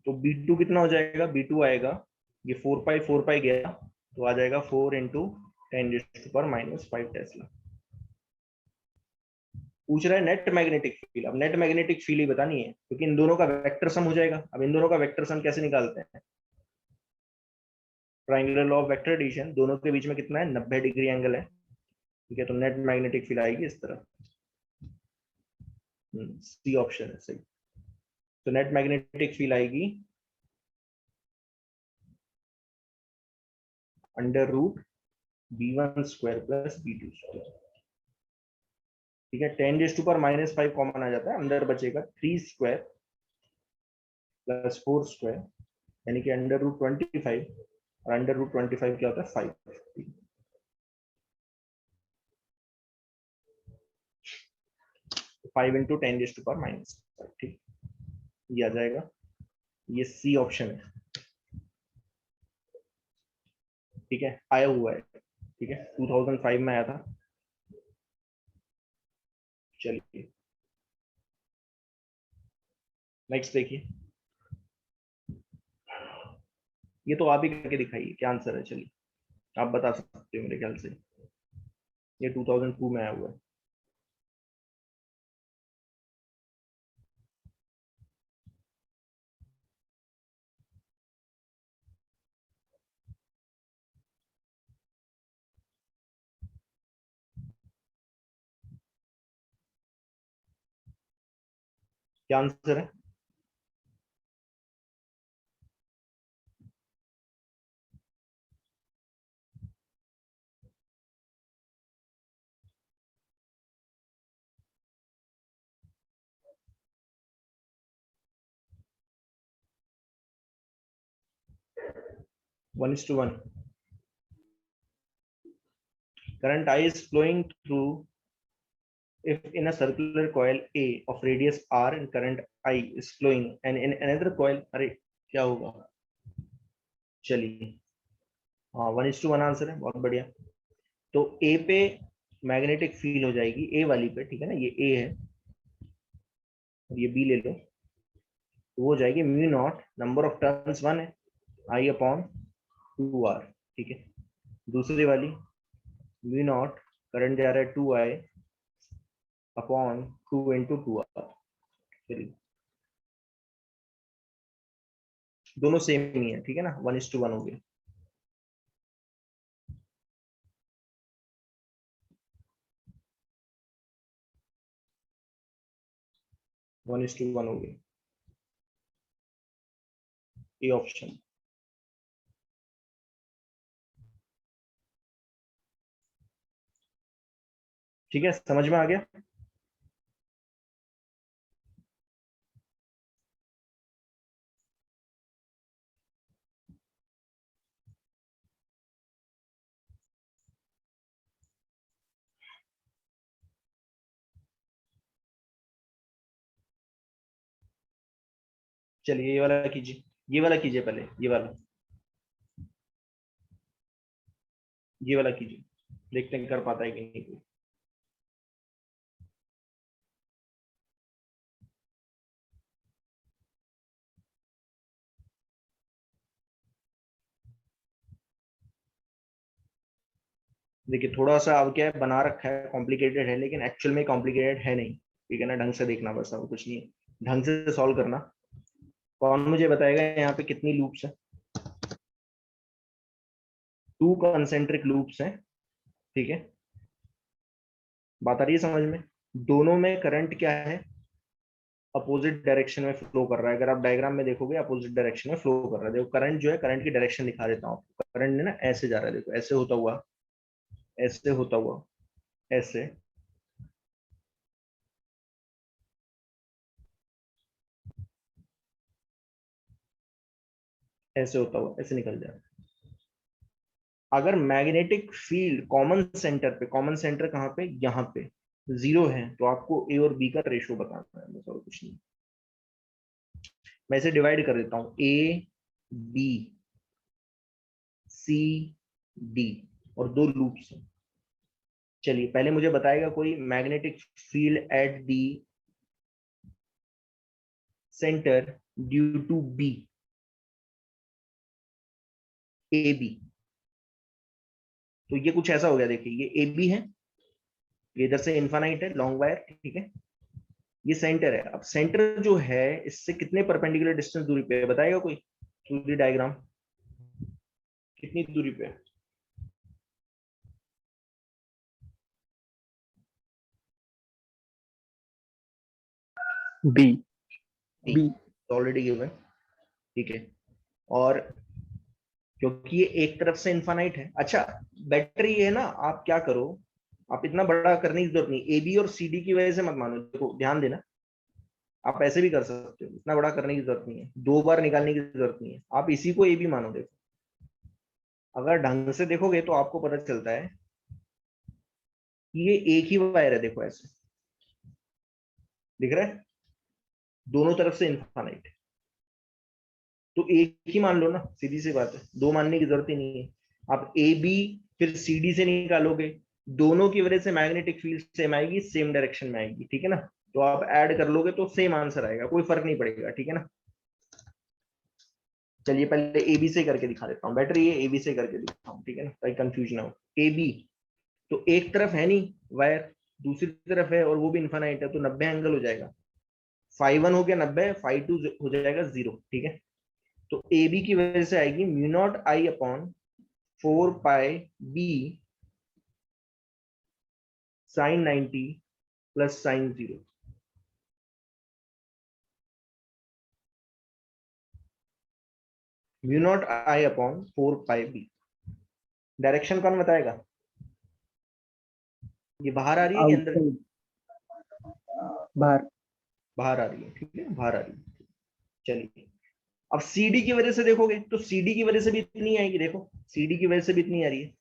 तो B2 कितना हो जाएगा? B2 आएगा, ये 4 पाई गया तो आ जाएगा 4 × 10⁻⁵ टेस्ला। पूछ रहा है नेट मैग्नेटिक फील्ड। अब नेट मैग्नेटिक फील्ड ही बतानी है क्योंकि इन दोनों का वेक्टर सम हो जाएगा। अब इन दोनों का वेक्टर सम कैसे निकालते हैं? Triangular law of vector addition, दोनों के बीच में कितना है? 90 डिग्री एंगल है, ठीक है। तो नेट मैग्नेटिक फील्ड आएगी इस तरह। सी ऑप्शन है सही। तो नेट मैग्नेटिक फील्ड आएगी √B1² प्लस B2², ठीक है। 10⁻⁻⁵ कॉमन आ जाता है, अंदर बचेगा 3² प्लस 4², यानी कि √25, और √25 क्या होता है? 5। 5 × 10⁻⁻⁵, ठीक, ये आ जाएगा। ये सी ऑप्शन है, ठीक है, आया हुआ है, ठीक है, 2005 में आया था। चलिए नेक्स्ट देखिए, ये तो आप ही करके दिखाइए क्या आंसर है। चलिए आप बता सकते हो मेरे ख्याल से, ये 2002 में आया हुआ है। क्या आंसर है? One is to one. Current I is flowing through if in a circular coil A of radius R and current I is flowing and in another coil, अरे क्या होगा? चलिए हाँ 1:1 आंसर है, बहुत बढ़िया। तो A पे मैग्नेटिक फील्ड हो जाएगी ए वाली पे, ठीक है ना, ये ए है और ये बी ले लो, तो वो हो जाएगी mu naught, number of turns 1 है, आई अपॉन 2r, ठीक है। दूसरी वाली म्यू नॉट, करंट जा रहा है 2i अपॉन 2 इंटू 2r। चलिए दोनों सेम ही है, ठीक है ना, 1:1 हो गया। वन इज टू वन हो गया, ये ऑप्शन। ठीक है, समझ में आ गया। चलिए ये वाला कीजिए, ये वाला कीजिए पहले, ये वाला कीजिए, देखते हैं कर पाता है कि नहीं। देखिए थोड़ा सा अब क्या है, बना रखा है, कॉम्प्लिकेटेड है, लेकिन एक्चुअल में कॉम्प्लिकेटेड है नहीं, ठीक है ना, ढंग से देखना बस, और कुछ नहीं है, ढंग से सॉल्व करना। कौन मुझे बताएगा यहाँ पे कितनी लूप्स है? 2 कंसेंट्रिक लूप्स हैं, ठीक है। बात आ रही है समझ में? दोनों में करंट क्या है, अपोजिट डायरेक्शन में फ्लो कर रहा है। अगर आप डायग्राम में देखोगे अपोजिट डायरेक्शन में फ्लो कर रहा है। देखो करंट जो है, करंट की डायरेक्शन दिखा देता हूँ आपको। करंट है ना ऐसे जा रहा है, देखो ऐसे होता हुआ, ऐसे होता हुआ, ऐसे, ऐसे होता हुआ, ऐसे निकल जाए। अगर मैग्नेटिक फील्ड कॉमन सेंटर पे, कॉमन सेंटर कहाँ पे, यहाँ पे 0 है, तो आपको ए और बी का रेशो बताना है, बस और कुछ नहीं। मैं इसे डिवाइड कर देता हूँ, ए बी सी डी, और 2 लूप्स हैं। चलिए पहले मुझे बताएगा कोई, magnetic field at the centre due to B, A B. तो ये कुछ ऐसा हो गया, देखिए ये ए बी है, ये इधर से इन्फानाइट है, लॉन्ग वायर, ठीक है। ये सेंटर है। अब सेंटर जो है इससे कितने परपेंडिकुलर डिस्टेंस दूरी पे है, बताएगा कोई? थ्रू डायग्राम कितनी दूरी पे है? B. B B. Already given, ठीक है। और क्योंकि ये एक तरफ से इन्फानाइट है, अच्छा बेटर ये है ना, आप क्या करो, आप इतना बड़ा करने की जरूरत नहीं, ए बी और सी डी की वजह से मत मानो, देखो ध्यान देना, आप ऐसे भी कर सकते हो, इतना बड़ा करने की जरूरत नहीं है, 2 बार निकालने की जरूरत नहीं है, आप इसी को ए बी मानो। देखो अगर ढंग से देखोगे तो आपको पता चलता है कि ये एक ही वायर है, देखो ऐसे दिख रहा है, दोनों तरफ से इन्फानाइट, तो एक ही मान लो ना, सीधी सी बात है, 2 मानने की जरूरत ही नहीं है। आप ए बी फिर सी डी से निकालोगे, दोनों की वजह से मैग्नेटिक फील्ड सेम आएगी, सेम डायरेक्शन में आएगी, ठीक है ना। तो आप ऐड कर लोगे तो सेम आंसर आएगा, कोई फर्क नहीं पड़ेगा, ठीक है ना। चलिए पहले ए बी से करके दिखा देता हूँ, बेटर ये ए बी से करके दिखाता हूँ, ठीक है ना, ताकि कंफ्यूज ना हो। ए बी, तो एक तरफ है नहीं वायर, दूसरी तरफ है और वो भी इन्फानाइट है, तो 90 एंगल हो जाएगा, फाइव वन हो गया 90, फाइव टू हो जाएगा 0, ठीक है। तो ए बी की वजह से आएगी mu naught I upon 4 pi B sine 90 plus sine 0। Mu naught I upon 4 pi B. Direction कौन बताएगा? ये बाहर आ रही है कि अंदर? आउटसाइड। बाहर। बाहर आ रही है, ठीक है, बाहर आ रही है। चलिए अब सीडी की वजह से देखोगे तो सीडी की वजह से भी इतनी आएगी, देखो सीडी की वजह से भी इतनी आ रही है।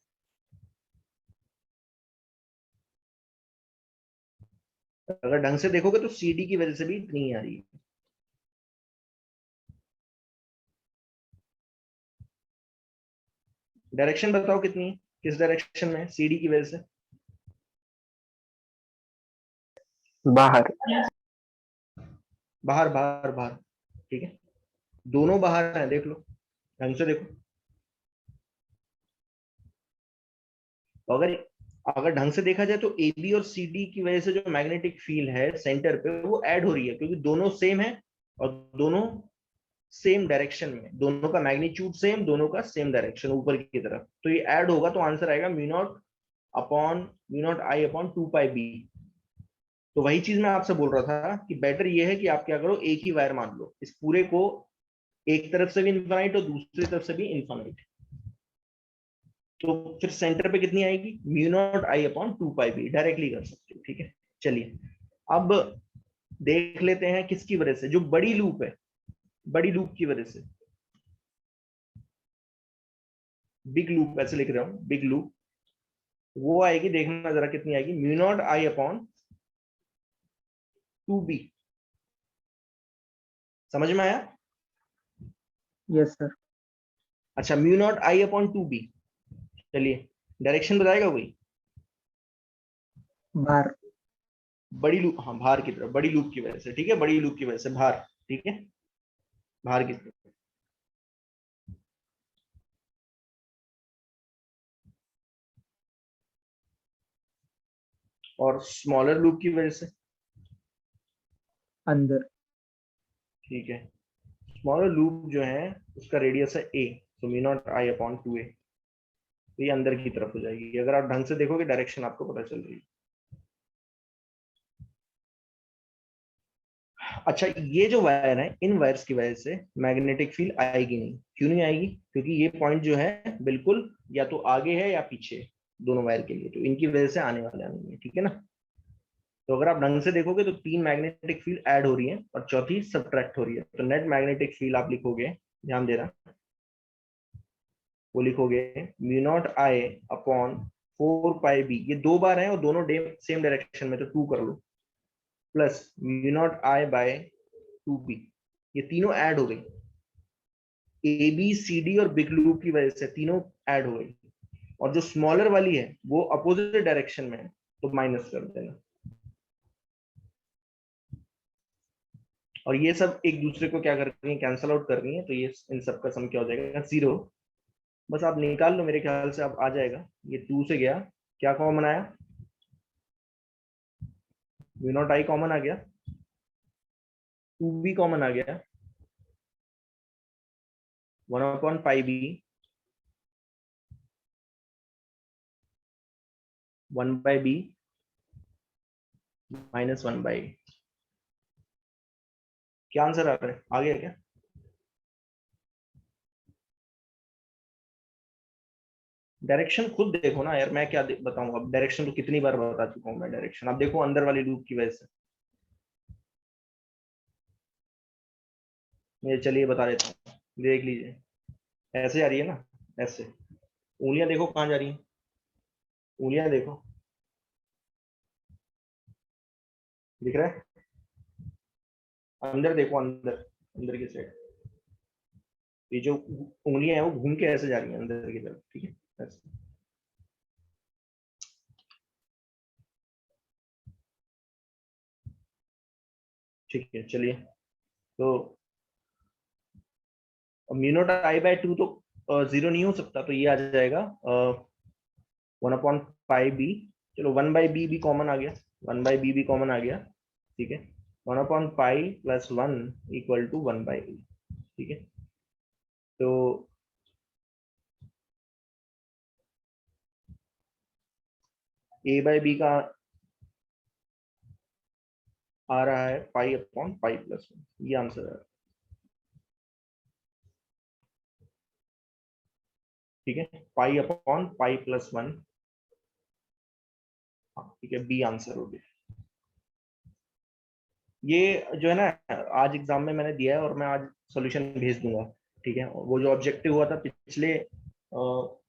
अगर ढंग से देखोगे तो सीडी की वजह से भी इतनी आ रही है। डायरेक्शन बताओ कितनी है, किस डायरेक्शन में सीडी की वजह से? बाहर। बाहर बाहर बाहर, ठीक है, दोनों बाहर हैं, देख लो ढंग से देखो। तो अगर अगर ढंग से देखा जाए तो ए बी और सी डी की वजह से जो मैग्नेटिक फील्ड है सेंटर पे वो ऐड हो रही है, क्योंकि दोनों सेम है और दोनों सेम डायरेक्शन में, दोनों का मैग्नीट्यूड सेम, दोनों का सेम डायरेक्शन ऊपर की तरफ, तो ये ऐड होगा तो आंसर आएगा mu naught upon mu naught I upon 2 pi B. तो वही चीज मैं आपसे बोल रहा था कि बेटर ये है कि आप क्या करो, एक ही वायर मान लो, इस पूरे को एक तरफ से भी इन्फाइनाइट और दूसरी तरफ से भी इन्फाइनाइट, तो फिर सेंटर पे कितनी आएगी, mu naught I upon 2 pi B, directly कर सकते हो, ठीक है। चलिए अब देख लेते हैं किसकी वजह से, जो बड़ी लूप है, बड़ी लूप की वजह से, बिग लूप ऐसे लिख रहा हूं, बिग लूप, वो आएगी, देखना जरा कितनी आएगी, mu naught I upon 2 B. समझ में आया? Yes sir. अच्छा, mu naught I upon 2 B. चलिए डायरेक्शन बताएगा कोई? बाहर। बड़ी लूप, हाँ बाहर की तरफ, बड़ी लूप की वजह से, ठीक है, बड़ी लूप की वजह से बाहर, ठीक है, बाहर की तरफ। और स्मॉलर लूप की वजह से, अंदर। ठीक है, स्मॉलर लूप जो है उसका रेडियस है ए, तो म्यू नॉट आई अपॉन 2 ए, तो ये अंदर की तरफ हो जाएगी, अगर आप ढंग से देखोगे डायरेक्शन आपको पता चल रही है। अच्छा, ये जो वायर है, इन वायर्स की वजह से मैग्नेटिक फील्ड आएगी नहीं, क्यों नहीं आएगी, क्योंकि ये पॉइंट जो है बिल्कुल या तो आगे है या पीछे है, दोनों वायर के लिए, तो इनकी वजह से आने वाला नहीं है, ठीक है ना। तो अगर आप ढंग से देखोगे तो 3 मैग्नेटिक फील्ड ऐड हो रही है और चौथी सब्ट्रैक्ट हो रही है, तो नेट मैग्नेटिक फील्ड आप लिखोगे, ध्यान देना, वो लिखोगे mu naught I upon 4 pi B, ये 2 बार है और दोनों सेम डायरेक्शन में, तो 2 कर लो, प्लस म्यू नॉट आई बाय 2 बी, ये तीनों ऐड हो गई, ए बी सी डी और बिग लूप की वजह से तीनों ऐड हो गई, और जो स्मॉलर वाली है वो अपोजिट डायरेक्शन में है, तो माइनस कर देना, और ये सब एक दूसरे को क्या कर रही है, कैंसल आउट कर रही है, तो ये इन सब का सम क्या हो जाएगा, 0। बस आप निकाल लो, मेरे ख्याल से आप आ जाएगा, ये 2 से गया, क्या कॉमन आया, म्यू नॉट आई कॉमन आ गया, 2 बी कॉमन आ गया, 1/पाई बी, 1/बी माइनस 1/, क्या आंसर आ रहा है, आ गया क्या? डायरेक्शन खुद देखो ना यार, मैं क्या बताऊं, अब डायरेक्शन तो कितनी बार बता चुका हूं मैं, डायरेक्शन आप देखो अंदर वाली लूप की वजह से, ये चलिए बता देता हूँ, देख लीजिए, ऐसे जा रही है ना, ऐसे, उंगलियां देखो कहाँ जा रही हैं, उंगलियां देखो, दिख रहा है, अंदर देखो, अंदर, अंदर की साइड, ये जो उंगलियां हैं वो घूम के ऐसे जा रही हैं अंदर की तरफ, ठीक है, ऐसे। ठीक है चलिए, तो म्यू नॉट आई बाय 2 तो 0 नहीं हो सकता, तो ये आ जाएगा 1/पाई बी, चलो 1/बी भी कॉमन आ गया, 1/बी भी कॉमन आ गया, ठीक है, 1/पाई प्लस 1 इक्वल टू 1/ए, ठीक है, तो ए बाय बी का आ रहा है पाई अपॉन पाई प्लस 1, ये आंसर है, ठीक है, पाई अपॉन पाई प्लस 1, ठीक है, बी आंसर हो गया। ये जो है ना, आज एग्जाम में मैंने दिया है और मैं आज सॉल्यूशन भेज दूंगा, ठीक है, वो जो ऑब्जेक्टिव हुआ था पिछले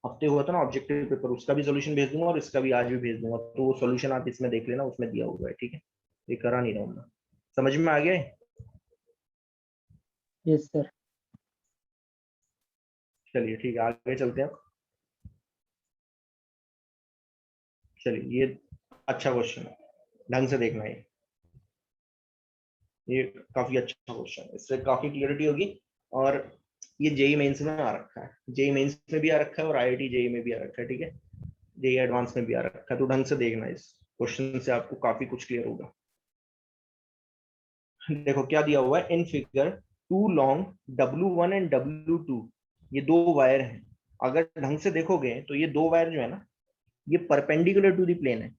हफ्ते हुआ था ना ऑब्जेक्टिव पेपर, उसका भी सॉल्यूशन भेज दूंगा और इसका भी आज भी भेज दूंगा, तो वो सॉल्यूशन आप इसमें देख लेना, उसमें दिया हुआ है, ठीक है, ये करा नहीं रहा हूँ मैं, समझ में आ गया है? Yes sir. चलिए ठीक है, आगे चलते हैं, चलिए ये अच्छा क्वेश्चन है, ढंग से देखना है, ये काफी अच्छा क्वेश्चन है, इससे काफी क्लियरिटी होगी। और ये जेई मेंस में आ रखा है, जेई मेंस में भी आ रखा है और आईआईटी जेई में भी आ रखा है, ठीक है, जेई एडवांस में भी आ रखा है, तो ढंग से देखना इस क्वेश्चन से आपको काफी कुछ क्लियर होगा। देखो क्या दिया हुआ है in figure, two long W1 and W2, ये दो वायर हैं। अगर ढंग से देखोगे तो ये दो वायर जो है ना, ये परपेंडिकुलर टू द प्लेन है,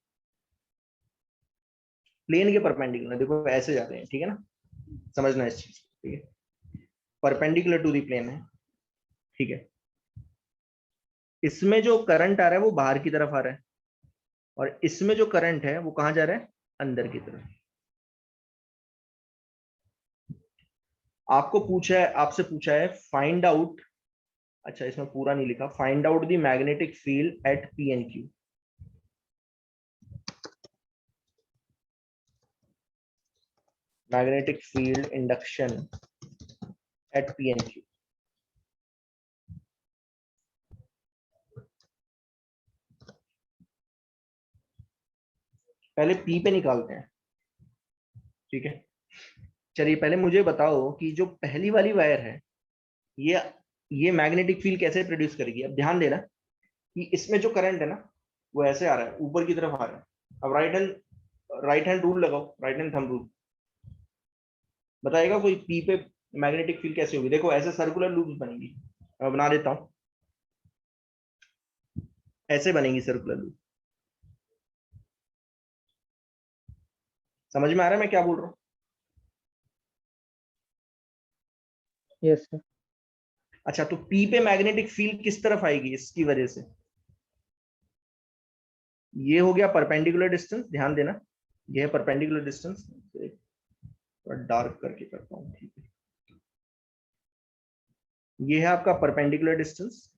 प्लेन के परपेंडिकुलर, देखो ऐसे जाते हैं, ठीक है ना, समझना इस चीज को, ठीक है, परपेंडिकुलर टू द प्लेन है, ठीक है। इसमें जो करंट आ रहा है वो बाहर की तरफ आ रहा है, और इसमें जो करंट है वो कहां जा रहा है, अंदर की तरफ। आपको पूछा है, आपसे पूछा है फाइंड आउट, अच्छा इसमें पूरा नहीं लिखा, find out the magnetic field eight P and Q. Magnetic field induction eight P and Q. पहले पी पे निकालते हैं, ठीक है। चलिए पहले मुझे बताओ कि जो पहली वाली वायर है, ये ये मैग्नेटिक फील्ड कैसे प्रोड्यूस करेगी। अब ध्यान देना कि इसमें जो करंट है ना, वो ऐसे आ रहा है, ऊपर की तरफ आ रहा है। अब राइट हैंड रूल लगाओ, राइट हैंड थंब रूल, बताएगा कोई पी पे मैग्नेटिक फील्ड कैसे होगी। देखो ऐसे सर्कुलर लूप्स बनेंगी, मैं बना देता हूं, ऐसे बनेंगी सर्कुलर लूप। समझ में आ रहा है मैं क्या बोल रहा हूँ। Yes sir. अच्छा तो पी पे मैग्नेटिक फील्ड किस तरफ आएगी, इसकी वजह से ये हो गया परपेंडिकुलर डिस्टेंस, ध्यान देना ये है परपेंडिकुलर डिस्टेंस, थोड़ा डार्क करके करता हूँ, ठीक है। ये है आपका परपेंडिकुलर डिस्टेंस,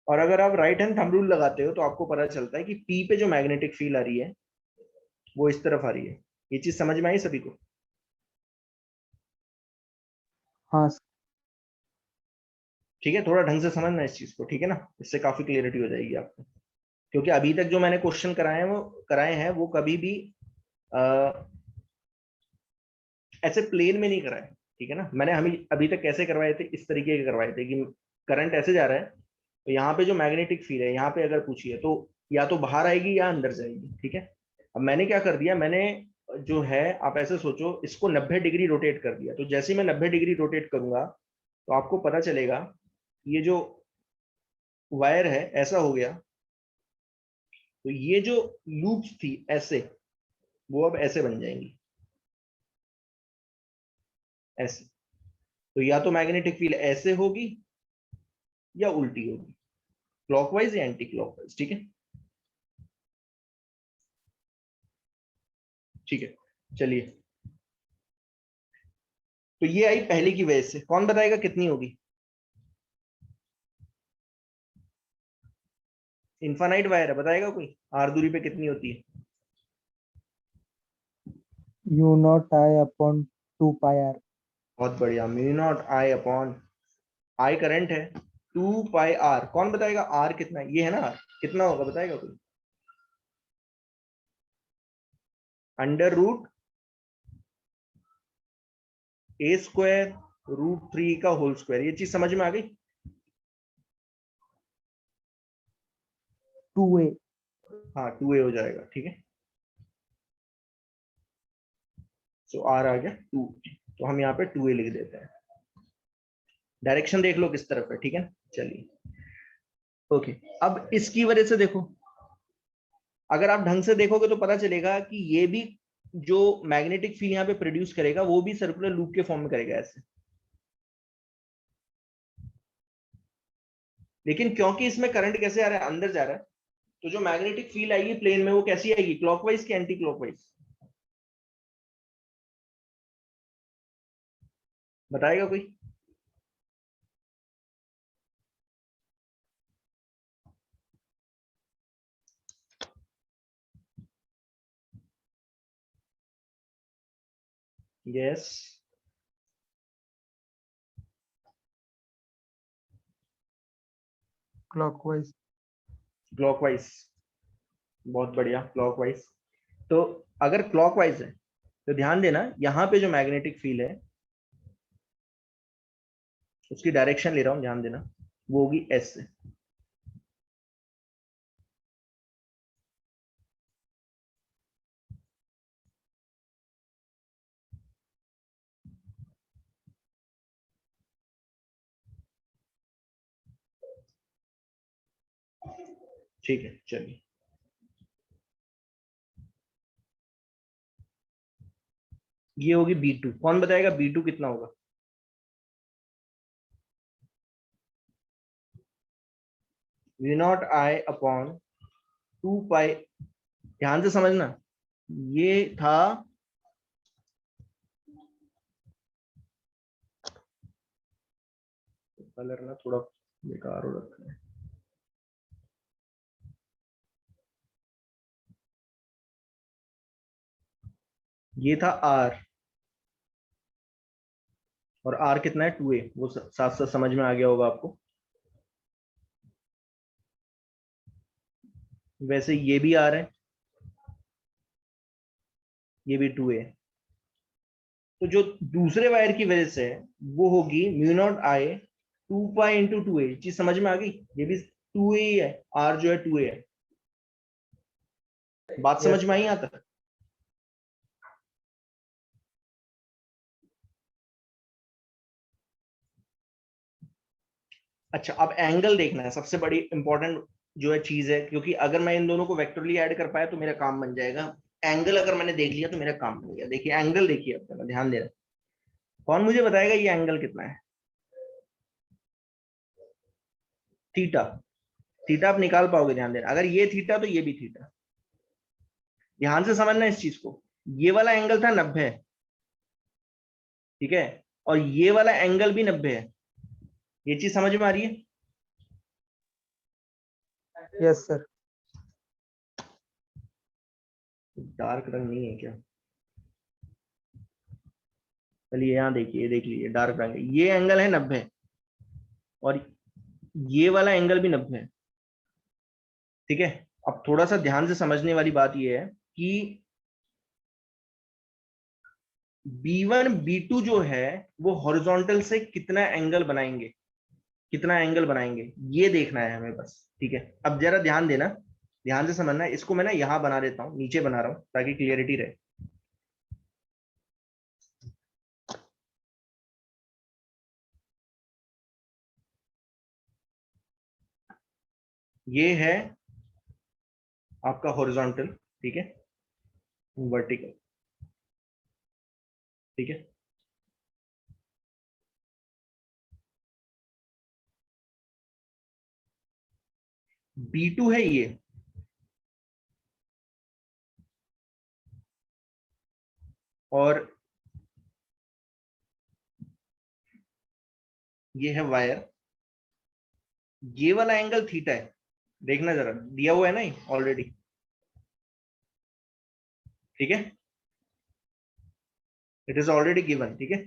और अगर आप राइट हैंड थंब रूल लगाते हो तो आपको पता चलता है कि पी पे जो मैग्नेटिक फील्ड आ रही है वो इस तरफ आ रही है। ये चीज समझ में आई सभी को। हाँ सर। ठीक है, थोड़ा ढंग से समझना इस चीज को, ठीक है ना, इससे काफी क्लियरिटी हो जाएगी आपको। क्योंकि अभी तक जो मैंने क्वेश्चन कराए हैं वो कभी भी ऐसे प्लेन में नहीं कराए, ठीक है ना। मैंने हमें अभी तक कैसे करवाए थे, इस तरीके के करवाए थे कि करंट ऐसे जा रहा है, तो यहाँ पे जो मैग्नेटिक फील्ड है यहाँ पे अगर पूछिए तो या तो बाहर आएगी या अंदर जाएगी, ठीक है। अब मैंने क्या कर दिया, मैंने जो है, आप ऐसे सोचो, इसको 90 डिग्री रोटेट कर दिया, तो जैसे ही मैं 90 डिग्री रोटेट करूंगा तो आपको पता चलेगा ये जो वायर है ऐसा हो गया, तो ये जो लूप्स थी ऐसे, वो अब ऐसे बन जाएंगी, ऐसे। तो या तो मैग्नेटिक फील्ड ऐसे होगी या उल्टी होगी, क्लॉकवाइज या एंटी क्लॉकवाइज, ठीक है। ठीक है चलिए, तो ये आई पहले की वजह से, कौन बताएगा कितनी होगी। इन्फानाइट वायर है, बताएगा कोई आर दूरी पे कितनी होती है। Mu naught I upon 2 pi R. बहुत बढ़िया, mu naught I upon, I current है, 2 पाई आर, कौन बताएगा आर कितना है, ये है ना आर, कितना होगा बताएगा कोई। अंडर रूट ए स्क्वायर √3 का होल स्क्वायर, ये चीज समझ में आ गई। 2a। हाँ 2a हो जाएगा, ठीक है। सो आर आ गया 2, तो हम यहाँ पे 2a लिख देते हैं। डायरेक्शन देख लो किस तरफ है, ठीक है। चलिए ओके, अब इसकी वजह से देखो, अगर आप ढंग से देखोगे तो पता चलेगा कि ये भी जो मैग्नेटिक फील्ड यहाँ पे प्रोड्यूस करेगा वो भी सर्कुलर लूप के फॉर्म में करेगा ऐसे। लेकिन क्योंकि इसमें करंट कैसे आ रहा है, अंदर जा रहा है, तो जो मैग्नेटिक फील्ड आएगी प्लेन में वो कैसी आएगी, क्लॉकवाइज की एंटी क्लॉकवाइज, बताएगा कोई। Yes, clockwise. क्लॉकवाइज, बहुत बढ़िया, क्लॉकवाइज। तो अगर क्लॉकवाइज है तो ध्यान देना यहाँ पे जो मैग्नेटिक फील्ड है उसकी डायरेक्शन ले रहा हूं, ध्यान देना, वो होगी एस से। ठीक है, चलिए ये होगी B2। कौन बताएगा B2 कितना होगा? V0I अपॉन 2 पाई। ध्यान से समझना, ये था कलर ना थोड़ा बेकार हो रखा है। ये था R, और R कितना है 2A, वो साथ साथ समझ में आ गया होगा आपको। वैसे ये भी R है, ये भी 2A। तो जो दूसरे वायर की वजह से है वो होगी μ0I 2 पाई इंटू 2A। चीज समझ में आ गई? ये भी 2A ही है, R जो है 2A है। बात समझ में आई यहाँ तक? अच्छा, अब एंगल देखना है, सबसे बड़ी इंपॉर्टेंट जो है चीज है, क्योंकि अगर मैं इन दोनों को वेक्टरली ऐड कर पाया तो मेरा काम बन जाएगा। एंगल अगर मैंने देख लिया तो मेरा काम बन गया। देखिए एंगल, देखिए अब ध्यान देना, कौन मुझे बताएगा ये एंगल कितना है? थीटा। थीटा आप निकाल पाओगे, ध्यान देना, अगर ये थीटा तो ये भी थीटा। ध्यान से समझना इस चीज को, ये वाला एंगल था 90, ठीक है, और ये वाला एंगल भी 90 है। ये चीज समझ में आ रही है? Yes sir. डार्क रंग नहीं है क्या? चलिए यहाँ देखिए, ये देख लीजिए, डार्क रंग है। ये एंगल है 90, और ये वाला एंगल भी 90 है, ठीक है। अब थोड़ा सा ध्यान से समझने वाली बात ये है कि B1 B2 जो है वो हॉरिजॉन्टल से कितना एंगल बनाएंगे, कितना एंगल बनाएंगे, ये देखना है हमें बस, ठीक है। अब जरा ध्यान देना, ध्यान से समझना। इसको मैं ना यहां बना देता हूं, नीचे बना रहा हूं ताकि क्लियरिटी रहे। ये है आपका हॉरिजॉन्टल, ठीक है, वर्टिकल, ठीक है। B2 है ये, और ये है वायर। ये वाला एंगल थीटा है, देखना जरा, दिया हुआ है ना ऑलरेडी, ठीक है, इट इज ऑलरेडी गिवन, ठीक है।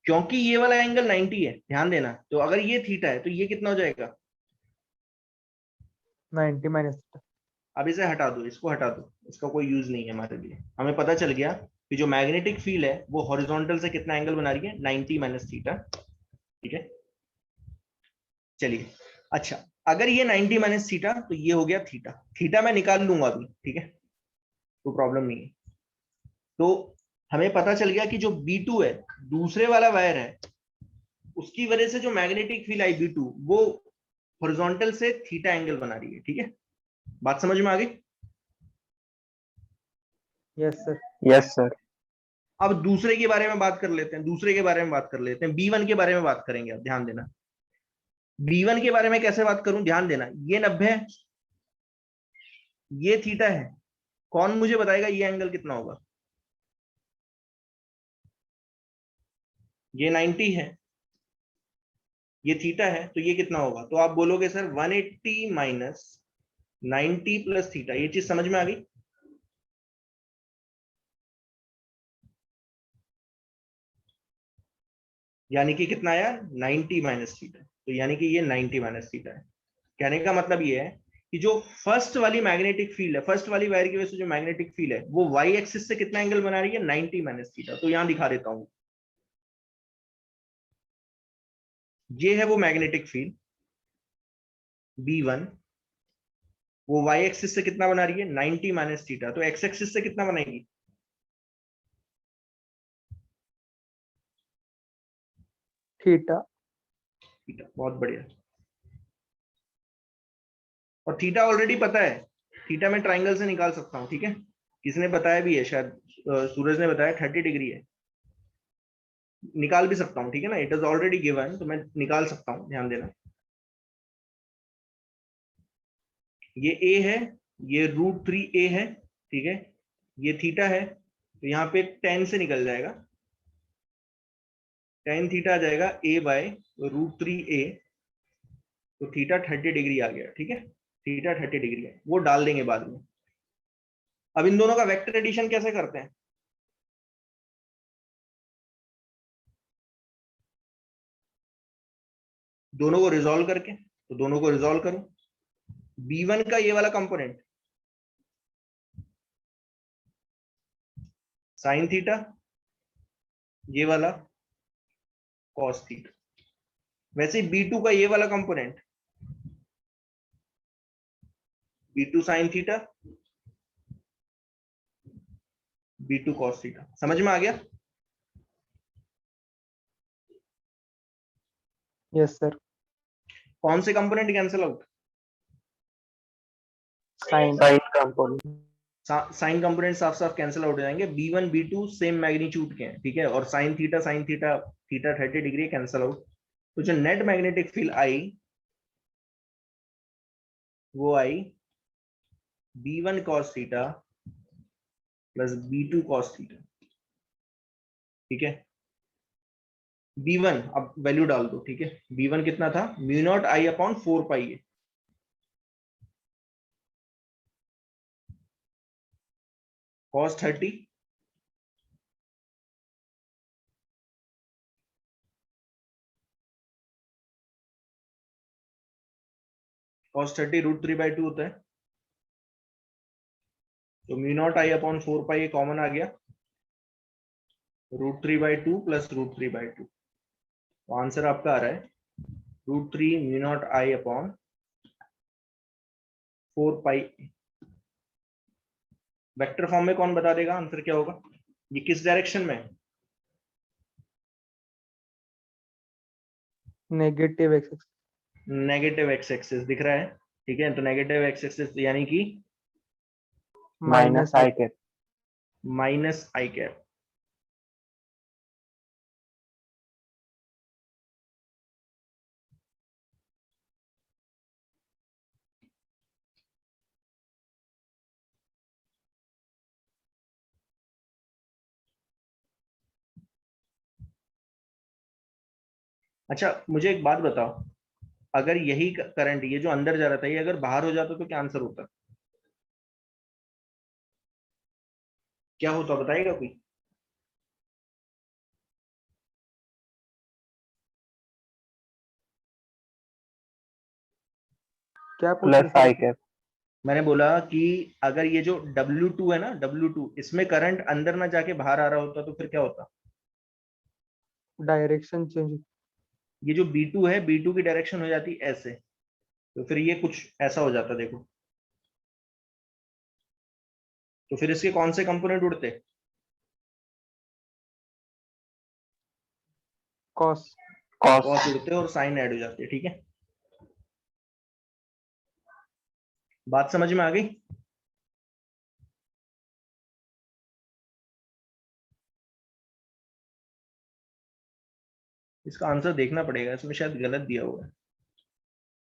क्योंकि ये वाला एंगल 90 है, ध्यान देना, तो अगर ये थीटा है तो ये कितना हो जाएगा? 90 माइनस थीटा। अब इसे हटा दो, इसको हटा दो, इसका कोई यूज नहीं है हमारे लिए। हमें पता चल गया कि जो मैग्नेटिक फील्ड है वो हॉरिजॉन्टल से कितना एंगल बना रही है? 90 माइनस थीटा, ठीक है। चलिए, अच्छा, अगर ये 90 माइनस थीटा तो ये हो गया थीटा। थीटा मैं निकाल लूंगा अभी, ठीक है, तो प्रॉब्लम नहीं है। तो हमें पता चल गया कि जो B2 है, दूसरे वाला वायर है, उसकी वजह से जो मैग्नेटिक फील्ड आई B2 वो हॉरिजॉन्टल से थीटा एंगल बना रही है, ठीक है। बात समझ में आ गई? Yes sir. Yes sir. अब दूसरे के बारे में बात कर लेते हैं, दूसरे के बारे में बात कर लेते हैं, B1 के बारे में बात करेंगे। अब ध्यान देना, B1 के बारे में कैसे बात करूं, ध्यान देना, ये 90 है, ये थीटा है। कौन मुझे बताएगा ये एंगल कितना होगा? ये 90 है, ये थीटा है, तो ये कितना होगा? तो आप बोलोगे सर 180 माइनस 90 प्लस थीटा। ये चीज समझ में आ गई? यानी कि कितना आया? 90 माइनस थीटा। तो यानी कि ये 90 माइनस थीटा है। कहने का मतलब ये है कि जो फर्स्ट वाली मैग्नेटिक फील्ड है, फर्स्ट वाली वायर की वजह से जो मैग्नेटिक फील्ड है वो वाई एक्सिस से कितना एंगल बना रही है, 90 माइनस थीटा। तो यहां दिखा देता हूं, ये है वो मैग्नेटिक फील्ड B1, वो वाई एक्सिस से कितना बना रही है, 90 माइनस थीटा। तो एक्स एक्सिस से कितना बनाएगी, थीटा। थीटा। बहुत बढ़िया। और थीटा ऑलरेडी पता है, थीटा मैं ट्राइंगल से निकाल सकता हूं, ठीक है। किसने बताया भी है, शायद सूरज ने बताया 30 डिग्री है। निकाल भी सकता हूं, ठीक है ना, इट इज ऑलरेडी गिवन, तो मैं निकाल सकता हूं, ध्यान देना। ये ए है, ये √3a है, ठीक है। ये थीटा है, तो यहाँ पे टेन से निकल जाएगा, टेन थीटा आ जाएगा a/√3a। तो थीटा 30 डिग्री आ गया, ठीक है। थीटा 30 डिग्री है, वो डाल देंगे बाद में। अब इन दोनों का वेक्टर एडिशन कैसे करते हैं, दोनों को रिजोल्व करके। तो दोनों को रिजोल्व करो, B1 का ये वाला कंपोनेंट साइन थीटा, ये वाला कॉस थीटा। वैसे B2 का ये वाला component B2 sine theta, B2 cos theta. समझ में आ गया। Yes sir. कौन से component cancel out, sine. Sine component. Sine component साफ साफ कैंसिल आउट हो जाएंगे। B1 B2 सेम मैग्नीट्यूड के हैं, ठीक है। और sine theta theta 30 degree cancel out. तो जो नेट मैग्नेटिक फील्ड आई वो आई B1 cos theta plus B2 cos theta, ठीक है। B1 अब वैल्यू डाल दो, ठीक है। B1 कितना था, μ0I/4 पाई है, cos 30 cos 30 √3/2 होता है। तो μ0I/4 पाई कॉमन आ गया, √3/2 प्लस √3/2। तो आंसर आपका आ रहा है √3 μ0I/4 पाई। वेक्टर फॉर्म में कौन बता देगा आंसर क्या होगा, ये किस डायरेक्शन में है, negative x. Negative x axis दिख रहा है, ठीक है। तो नेगेटिव एक्स एक्सिस यानी कि माइनस माइनस आई कैप। माइनस आई कैप। अच्छा मुझे एक बात बताओ, अगर यही करंट ये जो अंदर जा रहा था ये अगर बाहर हो जाता तो क्या आंसर होता, क्या होता बताएगा कोई। क्या पूछ रहे प्लस सर आई आप? कैप। मैंने बोला कि अगर ये जो W2 है ना, W2 इसमें करंट अंदर ना जाके बाहर आ रहा होता तो फिर क्या होता, डायरेक्शन चेंज। ये जो B2 है B2 की डायरेक्शन हो जाती ऐसे, तो फिर ये कुछ ऐसा हो जाता देखो। तो फिर इसके कौन से कंपोनेंट उड़ते, कॉस। कॉस। कॉस उड़ते और साइन ऐड हो जाते हैं, ठीक है। बात समझ में आ गई। इसका आंसर देखना पड़ेगा, इसमें शायद गलत दिया हुआ है,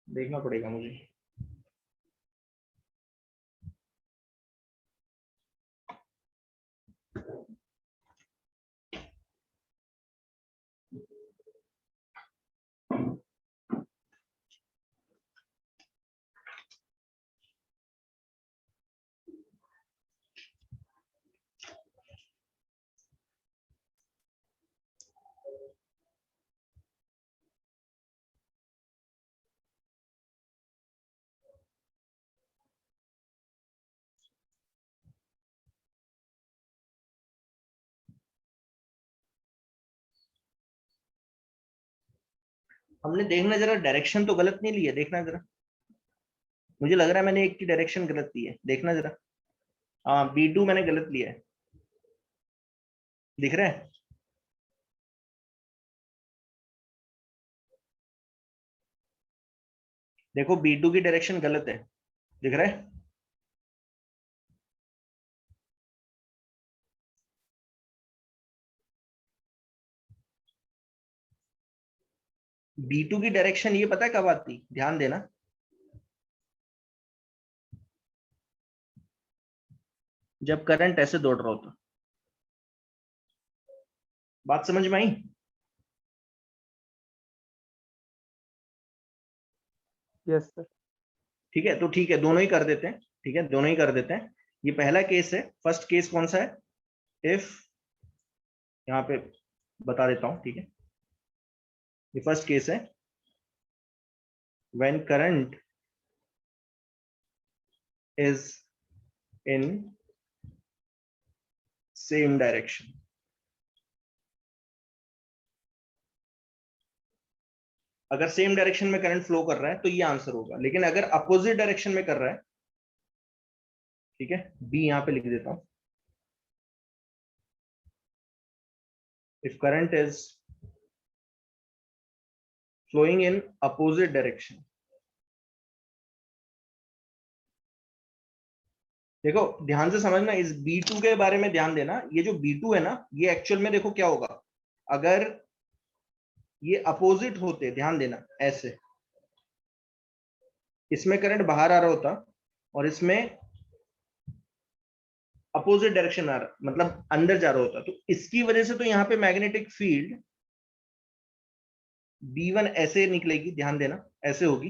देखना पड़ेगा मुझे। हमने देखना जरा डायरेक्शन तो गलत नहीं ली है, देखना जरा, मुझे लग रहा है मैंने एक की डायरेक्शन गलत ली है, देखना जरा। हाँ B2 मैंने गलत लिया है, दिख रहा है? देखो B2 की डायरेक्शन गलत है, दिख रहा है? B2 की डायरेक्शन ये पता है कब आती, ध्यान देना, जब करंट ऐसे दौड़ रहा होता। बात समझ में आई? Yes sir. ठीक है, तो ठीक है, दोनों ही कर देते हैं, ठीक है, दोनों ही कर देते हैं। ये पहला केस है, फर्स्ट केस कौन सा है? इफ, यहाँ पे बता देता हूं, ठीक है, ये फर्स्ट केस है, when current is in same direction. अगर सेम डायरेक्शन में करंट फ्लो कर रहा है तो ये आंसर होगा, लेकिन अगर अपोजिट डायरेक्शन में कर रहा है, ठीक है, बी यहां पे लिख देता हूं, if current is flowing in opposite direction. देखो ध्यान से समझना, इस B2 के बारे में ध्यान देना, ये जो B2 है ना, ये एक्चुअल में देखो क्या होगा, अगर ये अपोजिट होते, ध्यान देना ऐसे, इसमें करंट बाहर आ रहा होता और इसमें अपोजिट डायरेक्शन आ रहा, मतलब अंदर जा रहा होता, तो इसकी वजह से तो यहाँ पे मैग्नेटिक फील्ड B1 ऐसे निकलेगी, ध्यान देना ऐसे होगी,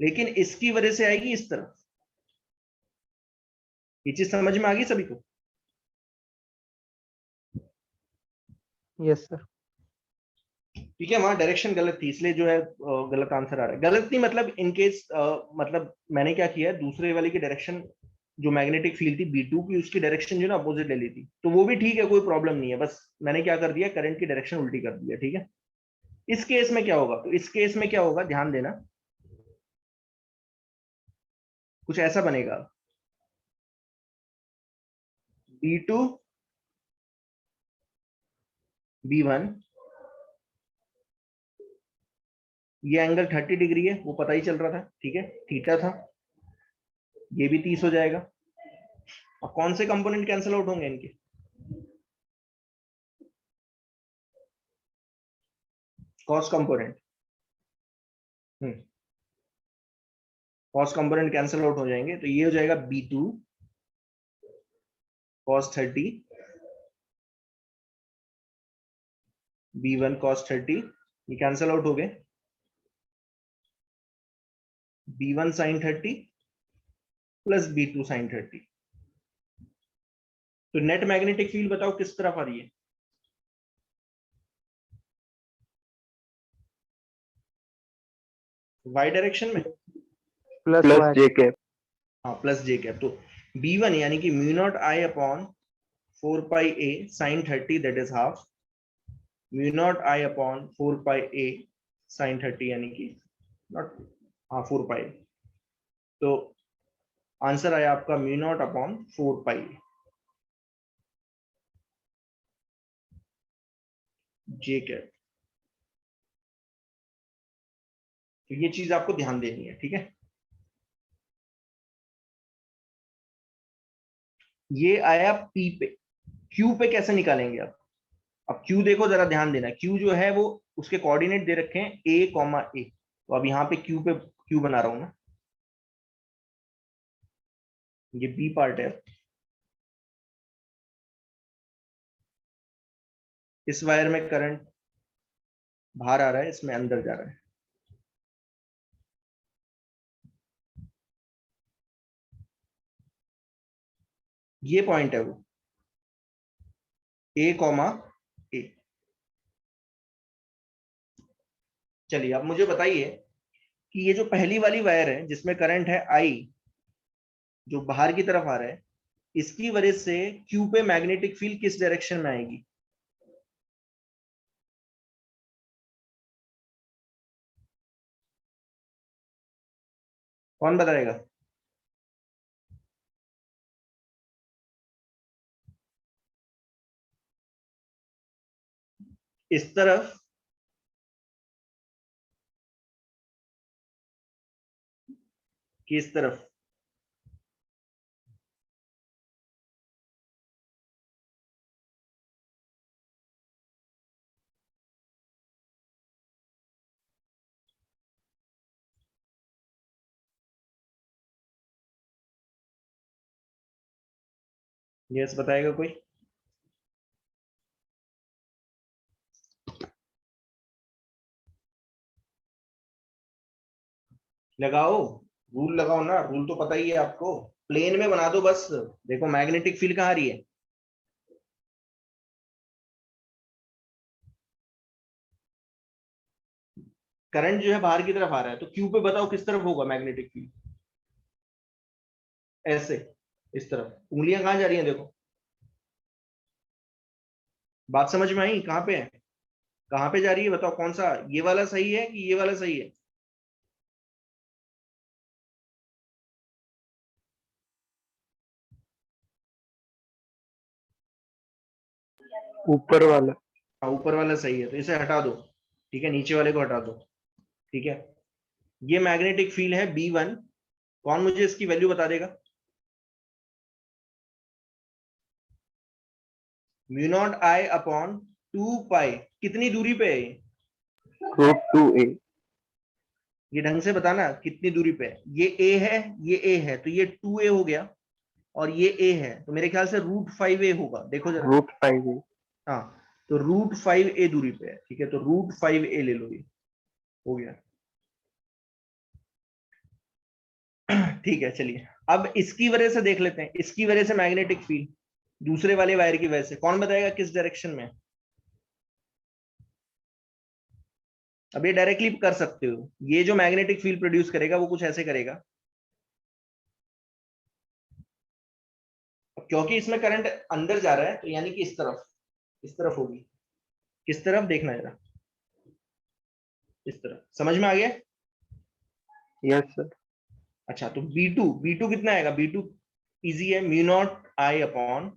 लेकिन इसकी वजह से आएगी इस तरफ। ये चीज समझ में आ गई सभी को? Yes sir. ठीक है, वहां डायरेक्शन गलत थी, इसलिए जो है गलत आंसर आ रहा है। गलत नहीं मतलब इनकेस, मतलब मैंने क्या किया है, दूसरे वाले की डायरेक्शन जो मैग्नेटिक फील्ड थी B2 की, उसकी डायरेक्शन जो ना अपोजिट ले ली थी, तो वो भी ठीक है, कोई प्रॉब्लम नहीं है, बस मैंने क्या कर दिया, करंट की डायरेक्शन उल्टी कर दिया, ठीक है। इस केस में क्या होगा, तो इस केस में क्या होगा, ध्यान देना, कुछ ऐसा बनेगा, B2 B1, ये एंगल 30 डिग्री है, वो पता ही चल रहा था, ठीक है, थीटा था, ये भी 30 हो जाएगा। और कौन से कंपोनेंट कैंसिल आउट होंगे इनके? Cos component, cos component cancel out हो जाएंगे, तो ये हो जाएगा B2 cos 30, B1 cos 30, ये कैंसिल आउट हो गए, B1 sin 30 plus B2 sin 30। तो नेट मैग्नेटिक फील्ड बताओ किस तरफ आ रही है? वाई डायरेक्शन में, प्लस प्लस वाई। जे कैप। हाँ प्लस जे कैप, तो B1 यानी कि mu naught I upon 4 pi a sin 30 that is half, mu naught I upon 4 pi a sin 30 यानी कि नॉट, हाँ 4 पाई, तो आंसर आया आपका म्यू नॉट अपॉन 4 पाई जे कैप। तो ये चीज आपको ध्यान देनी है, ठीक है। ये आया P पे, Q पे कैसे निकालेंगे आप? अब Q देखो जरा ध्यान देना, Q जो है वो उसके कोऑर्डिनेट दे रखे हैं A, A, तो अब यहाँ पे Q बना रहा हूं ना, ये B पार्ट है, इस वायर में करंट बाहर आ रहा है, इसमें अंदर जा रहा है, ये पॉइंट है वो A, A। चलिए अब मुझे बताइए कि ये जो पहली वाली वायर है जिसमें करंट है I, जो बाहर की तरफ आ रहा है, इसकी वजह से Q पे मैग्नेटिक फील्ड किस डायरेक्शन में आएगी? कौन बताएगा? इस तरफ कि इस तरफ? यस बताएगा कोई? लगाओ, रूल लगाओ ना, रूल तो पता ही है आपको। प्लेन में बना दो बस। देखो मैग्नेटिक फील्ड कहाँ आ रही है? करंट जो है बाहर की तरफ आ रहा है, तो क्यू पे बताओ किस तरफ होगा मैग्नेटिक फील्ड? ऐसे, इस तरफ। उंगलियां कहाँ जा रही हैं देखो। बात समझ में आई? कहाँ पे है? कहाँ पे जा रही है बताओ, कौन सा? ये वाला सही है कि ये वाला सही है? ऊपर वाला। हाँ ऊपर वाला सही है, तो इसे हटा दो। ठीक है, नीचे वाले को हटा दो। ठीक है, ये मैग्नेटिक फील्ड है B1। कौन मुझे इसकी वैल्यू बता देगा? म्यू नॉट आई अपॉन 2 पाई, कितनी दूरी पे है ये? √2a। ये ढंग से बताना कितनी दूरी पे है। ये A है, ये A है, तो ये 2A हो गया। और ये A है, तो मेरे ख्याल से √5a होगा। देखो जरा। √5a। हाँ, तो √5a दूरी पे है। ठीक है, तो √5a ले लो, ये हो गया। ठीक है, चलिए अब इसकी वजह से देख लेते हैं। इसकी वजह से मैग्नेटिक फील्ड दूसरे वाले वायर की वजह से, कौन बताएगा किस डायरेक्शन में? अब ये डायरेक्टली कर सकते हो। ये जो मैग्नेटिक फील्ड प्रोड्यूस करेगा वो कुछ ऐसे करेगा। क्योंकि इसमें करंट अंदर जा रहा है, तो यानी कि इस तरफ होगी। किस तरफ देखना जरा? इस तरफ। समझ में आ गया? Yes sir. अच्छा, तो B2 कितना आएगा? B2 इजी है, म्यू नॉट आई अपॉन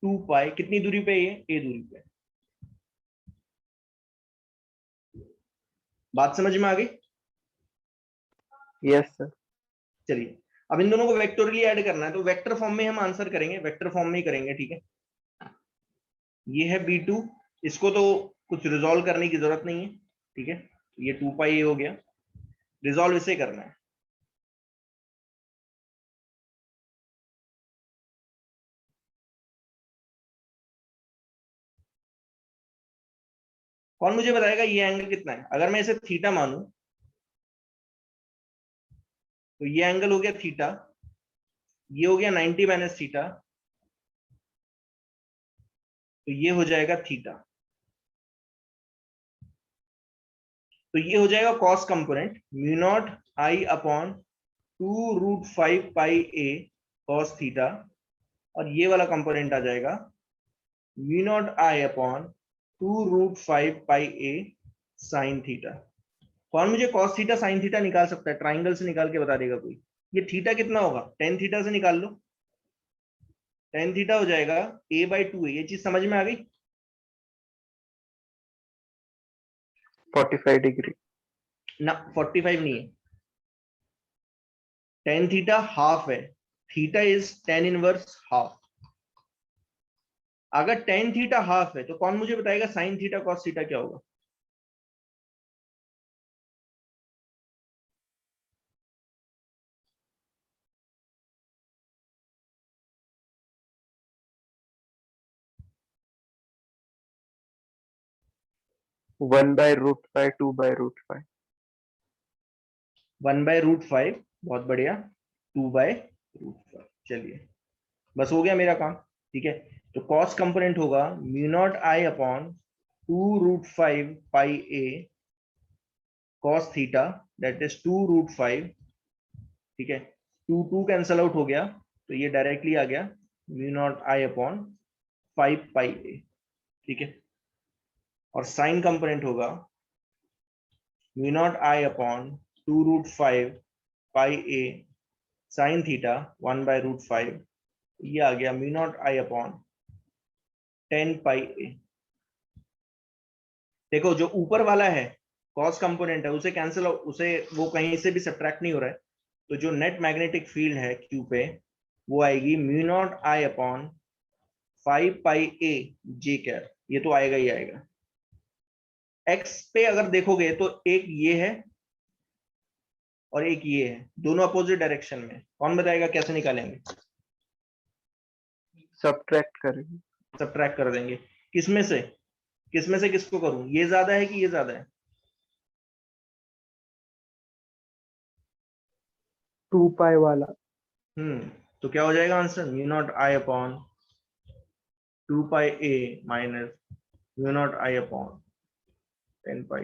2 पाई। कितनी दूरी पे? ये A दूरी पे। बात समझ में आ गई? Yes sir. चलिए, अब इन दोनों को वेक्टोरियली ऐड करना है, तो वेक्टर फॉर्म में हम आंसर करेंगे, वेक्टर फॉर्म में ही करेंगे। ठीक है, ये है B2। इसको तो कुछ रिजॉल्व करने की जरूरत नहीं है। ठीक है, ये 2 पाई हो गया। रिजॉल्व इसे करना है। कौन मुझे बताएगा ये एंगल कितना है? अगर मैं इसे थीटा मानूं, तो ये एंगल हो गया थीटा। ये हो गया 90 माइनस थीटा, तो ये हो जाएगा थीटा। तो ये हो जाएगा cos component, mu naught I upon 2√5 pi a cos theta. और ये वाला कंपोनेंट आ जाएगा mu naught I upon 2√5 pi a sine theta. कौन मुझे कॉस थीटा साइन थीटा निकाल सकता है? ट्राइंगल से निकाल के बता देगा कोई। ये थीटा कितना होगा? टेन थीटा से निकाल लो। टेन थीटा हो जाएगा a/2a। ये चीज समझ में आ गई? 45 डिग्री। ना, 45 नहीं है। टेन थीटा हाफ है। Theta is tan inverse half. अगर टेन थीटा हाफ है, तो कौन मुझे बताएगा साइन थीटा कॉस थीटा क्या होगा?1/√5, 2/√5। 1/√5, बहुत बढ़िया। 2/√5। चलिए, बस हो गया मेरा काम। ठीक है, तो कॉस कंपोनेंट होगा mu naught I upon 2√5 pi a cos theta, that is 2√5। ठीक है, 2 कैंसल आउट हो गया, तो ये डायरेक्टली आ गया mu naught I upon 5 pi a। ठीक है, और साइन कंपोनेंट होगा mu naught I upon 2√5 pi A sine theta 1/√5, ये आ गया म्यू नॉट आई अपॉन 10 पाई ए। देखो जो ऊपर वाला है कॉस कंपोनेंट है उसे कैंसिल, उसे वो कहीं से भी सब्ट्रैक्ट नहीं हो रहा है, तो जो नेट मैग्नेटिक फील्ड है क्यू पे वो आएगी mu naught I upon 5 pi A J cap, ये तो आएगा ही आएगा। एक्स पे अगर देखोगे तो एक ये है और एक ये है, दोनों अपोजिट डायरेक्शन में। कौन बताएगा कैसे निकालेंगे? सब्ट्रैक्ट करेंगे। सब्ट्रैक्ट कर देंगे। किसमें से किसको करूं? ये ज्यादा है कि ये ज्यादा है? 2 पाई वाला। तो क्या हो जाएगा answer? Mu naught I upon 2 pi A minus mu naught I upon 10 पाई।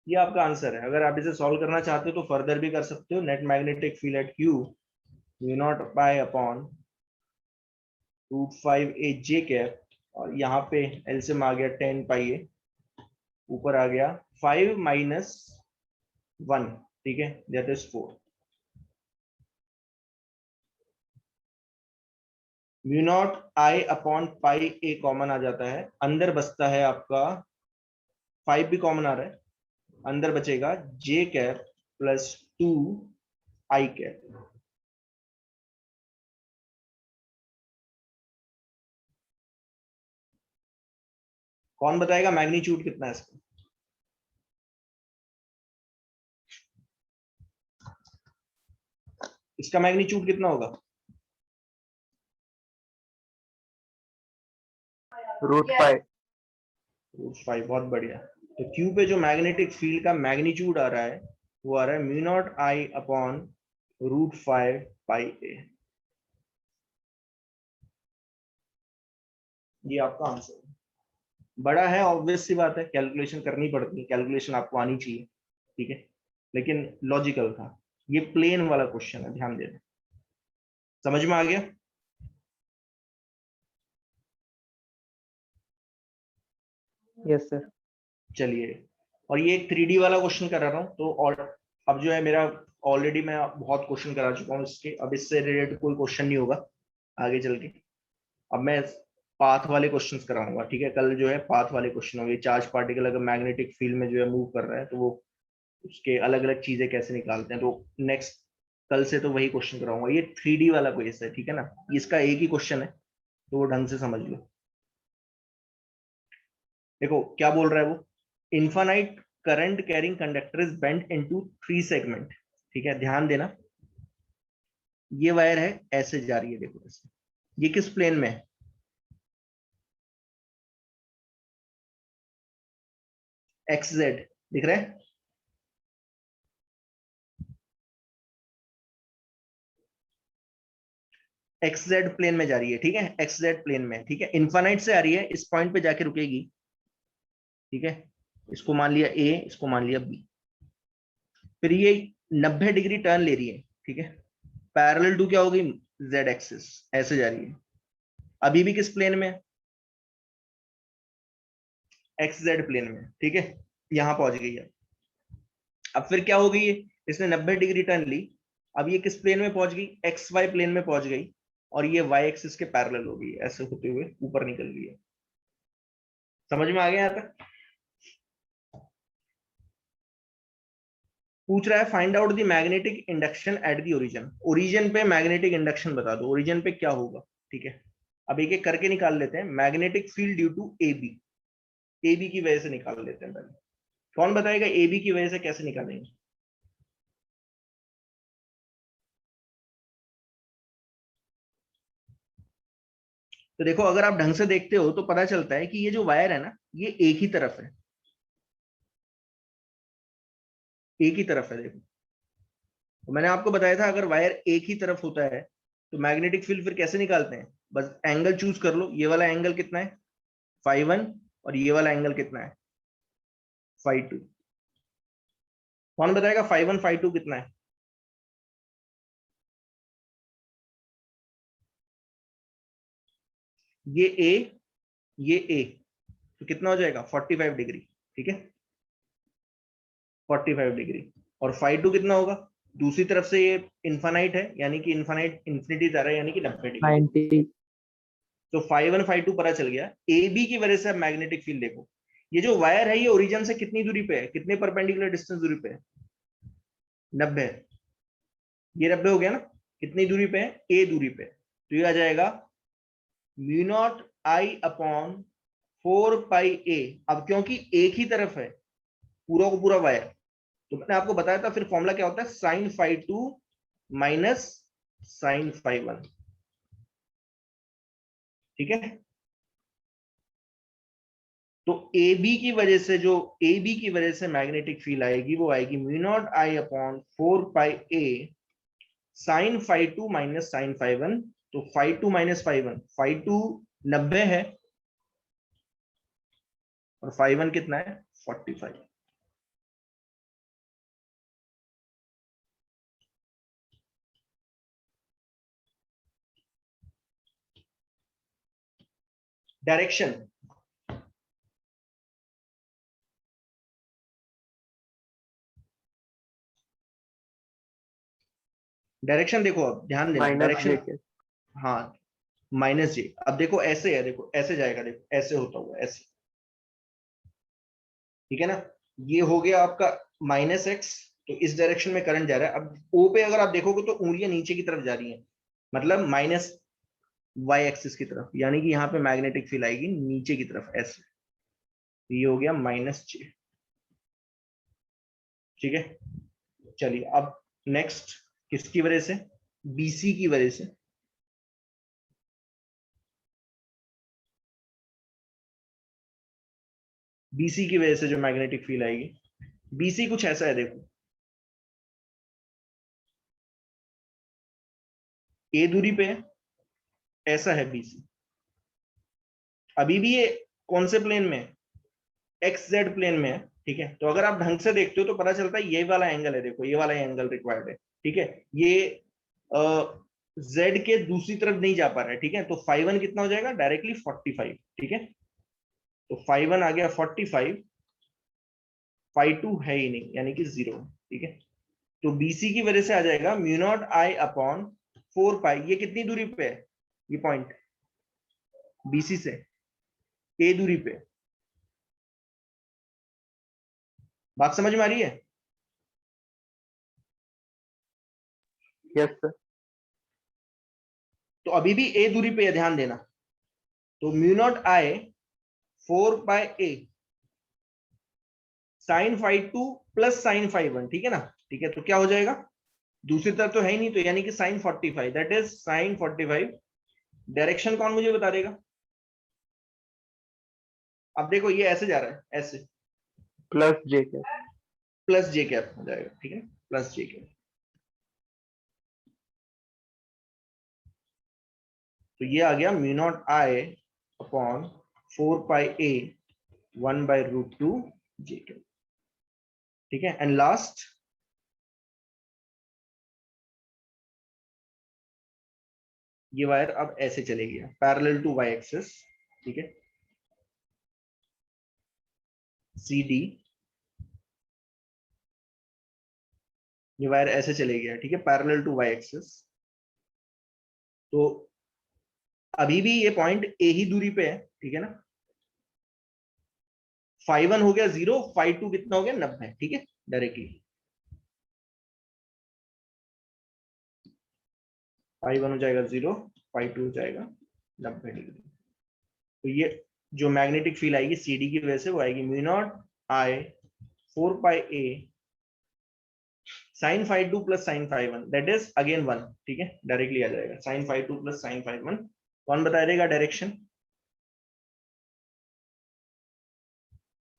ये आपका आंसर है। अगर आप इसे सॉल्व करना चाहते हो तो फर्दर भी कर सकते हो। Net magnetic field eight Q mu naught pi upon √5 ए जे कैप, और यहाँ पे एलसीएम आ गया 10 पाई ए, ऊपर आ गया 5 माइनस 1, ठीक है, that is 4। Mu naught I upon pi A common आ जाता है, अंदर बचता है आपका 5 भी कॉमन आ रहा है, अंदर बचेगा जे कैप प्लस 2 आई कैप। कौन बताएगा मैग्नीट्यूड कितना है इसका? इसका मैग्नीट्यूड कितना होगा? √5। √5, बहुत बढ़िया। तो क्यू पे जो मैग्नेटिक फील्ड का मैग्नीट्यूड आ रहा है वो आ रहा है म्यू नॉट आई अपॉन √5 पाई ए। ये आपका आंसर है। बड़ा है, ऑब्वियस सी बात है, कैलकुलेशन करनी पड़ती है, कैलकुलेशन आपको आनी चाहिए, ठीक है, लेकिन लॉजिकल था। ये प्लेन वाला क्वेश्चन है, ध्यान देना। समझ में आ गया? Yes sir. चलिए, और ये एक 3D वाला क्वेश्चन करा रहा हूँ, तो और अब जो है मेरा ऑलरेडी मैं बहुत क्वेश्चन करा चुका हूँ इसके, अब इससे रिलेटेड कोई क्वेश्चन नहीं होगा आगे चल के। अब मैं पाथ वाले क्वेश्चंस कराऊंगा, ठीक है। कल जो है पाथ वाले क्वेश्चन होंगे, चार्ज पार्टिकल अगर मैग्नेटिक फील्ड में जो है मूव कर रहा है तो वो उसके अलग अलग चीजें कैसे निकालते हैं, तो नेक्स्ट कल से तो वही क्वेश्चन कराऊंगा। ये 3D वाला क्वेश्चन है, ठीक है ना, इसका एक ही क्वेश्चन है, तो वो ढंग से समझ लो। देखो क्या बोल रहा है वो, infinite current carrying conductor is bent into 3 segment, ठीक है, ध्यान देना। ये वायर है, ऐसे जा रही है, देखो ऐसे, ये किस प्लेन में है? एक्स जेड दिख रहा है? एक्स जेड प्लेन में जा रही है, ठीक है, एक्स जेड प्लेन में, ठीक है, इन्फानाइट से आ रही है, इस पॉइंट पे जाके रुकेगी, ठीक है। इसको मान लिया ए, इसको मान लिया बी, फिर ये 90 डिग्री टर्न ले रही है, ठीक है, पैरेलल टू क्या होगी, जेड एक्सिस, ऐसे जा रही है। अभी भी किस प्लेन में? एक्स जेड प्लेन में, ठीक है, यहां पहुंच गई है। अब फिर क्या हो गई है, इसने 90 डिग्री टर्न ली, अब ये किस प्लेन में पहुंच गई, एक्स वाई प्लेन में पहुंच गई, और ये वाई एक्सिस के पैरेलल हो गई, ऐसे होते हुए ऊपर निकल गई है। समझ में आ गया यहाँ तक? पूछ रहा है find out the magnetic induction at the origin. Origin पे मैग्नेटिक इंडक्शन बता दो, ओरिजिन पे क्या होगा, ठीक है। अब एक एक करके निकाल लेते हैं। Magnetic field due to A B, A B की वजह से निकाल लेते हैं पहले। कौन बताएगा ए बी की वजह से कैसे निकालेंगे? तो देखो अगर आप ढंग से देखते हो तो पता चलता है कि ये जो वायर है ना, ये एक ही तरफ है, एक ही तरफ है, देखो। तो मैंने आपको बताया था अगर वायर एक ही तरफ होता है तो मैग्नेटिक फील्ड फिर कैसे निकालते हैं? बस एंगल चूज कर लो, ये वाला एंगल कितना है, φ1, और ये वाला एंगल कितना है, φ2। कौन बताएगा φ1 φ2 कितना है? ये ए, ये ए, तो कितना हो जाएगा 45 डिग्री, ठीक है। 45 डिग्री। और phi 2 कितना होगा, दूसरी तरफ से ये इन्फानाइट है, यानी कि इन्फानाइट इंफिनिटी जा रहा है, यानी कि 90 डिग्री। 90. तो phi 1 phi 2 पता चल गया। ए बी की वजह से अब मैग्नेटिक फील्ड देखो, ये जो वायर है ये ओरिजिन से कितनी दूरी पे है, कितने परपेंडिकुलर डिस्टेंस दूरी पे है, 90। ये 90 हो गया ना, कितनी दूरी पे है, ए दूरी पे। तो ये आ जाएगा mu naught I upon 4 pi ए। अब क्योंकि एक ही तरफ है पूरा को पूरा वायर, तो मैंने आपको बताया था फिर फॉर्मूला क्या होता है, sine phi 2 minus sine phi 1। ठीक है, तो ए बी की वजह से, जो ए बी की वजह से मैग्नेटिक फील्ड आएगी वो आएगी mu naught I upon 4 pi A sine phi 2 minus sine phi 1। तो phi 2 माइनस phi 2 90 है और phi 1 कितना है 45। डायरेक्शन, डायरेक्शन देखो, अब ध्यान देना Minus डायरेक्शन। JK. हाँ, माइनस जी। अब देखो ऐसे है, देखो ऐसे जाएगा, देखो ऐसे होता हुआ ऐसे, ठीक है ना। ये हो गया आपका माइनस एक्स, तो इस डायरेक्शन में करंट जा रहा है। अब ओ पे अगर आप देखोगे तो उंगलियां नीचे की तरफ जा रही हैं, मतलब माइनस वाई एक्सिस की तरफ, यानी कि यहाँ पे मैग्नेटिक फील्ड आएगी नीचे की तरफ ऐसे। तो ये हो गया माइनस जे। ठीक है, चलिए अब नेक्स्ट किसकी वजह से, बीसी की वजह से। बीसी की वजह से जो मैग्नेटिक फील्ड आएगी, बीसी कुछ ऐसा है देखो, ए दूरी पे है, ऐसा है बीसी। अभी भी ये कौन से प्लेन में है, एक्स जेड प्लेन में है। ठीक है, तो अगर आप ढंग से देखते हो तो पता चलता है ये वाला एंगल है, देखो ये वाला एंगल रिक्वायर्ड है। ठीक है, ये जेड के दूसरी तरफ नहीं जा पा रहा है। ठीक है, तो phi 1 कितना हो जाएगा, डायरेक्टली 45। ठीक है, तो phi 1 आ गया 45, phi 2 है ही नहीं, यानी कि 0। ठीक है, तो बीसी की वजह से आ जाएगा म्यू नॉट आई अपॉन 4 पाई। ये कितनी दूरी पे है, ये पॉइंट बीसी से ए दूरी पे। बात समझ में आ रही है। Yes, sir. तो अभी भी ए दूरी पे है, ध्यान देना। तो mu naught I 4 by A sine phi 2 plus sine phi 1। ठीक है ना, ठीक है, तो क्या हो जाएगा, दूसरी तरफ तो है ही नहीं, तो यानी कि sine 45, that is sine 45। Direction कौन मुझे बता देगा। अब देखो ये ऐसे जा रहा है, ऐसे Plus JK. प्लस जे कैप हो जाएगा। ठीक है, प्लस जे कैप। तो ये आ गया mu naught I upon 4 pi A 1/√2 J cap. ठीक है, एंड लास्ट ये वायर अब ऐसे चलेगी पैरेलल टू वाई एक्सिस। ठीक है, सी डी, ये वायर ऐसे चले गया। ठीक है, पैरेलल टू वाई एक्सिस। तो अभी भी ये पॉइंट ए ही दूरी पे है। ठीक है ना, phi 1 हो गया 0, phi 2 कितना हो गया 90। ठीक है, डायरेक्टली phi 1 हो जाएगा 0, phi 2 हो जाएगा 90 डिग्री। तो ये जो मैग्नेटिक फील्ड आएगी सीडी की वजह से वो आएगी mu naught I 4 pi A sine phi 2 plus sine phi 1, that is again 1। ठीक है, डायरेक्टली आ जाएगा sine phi 2 plus sine phi 1। कौन बता देगा डायरेक्शन।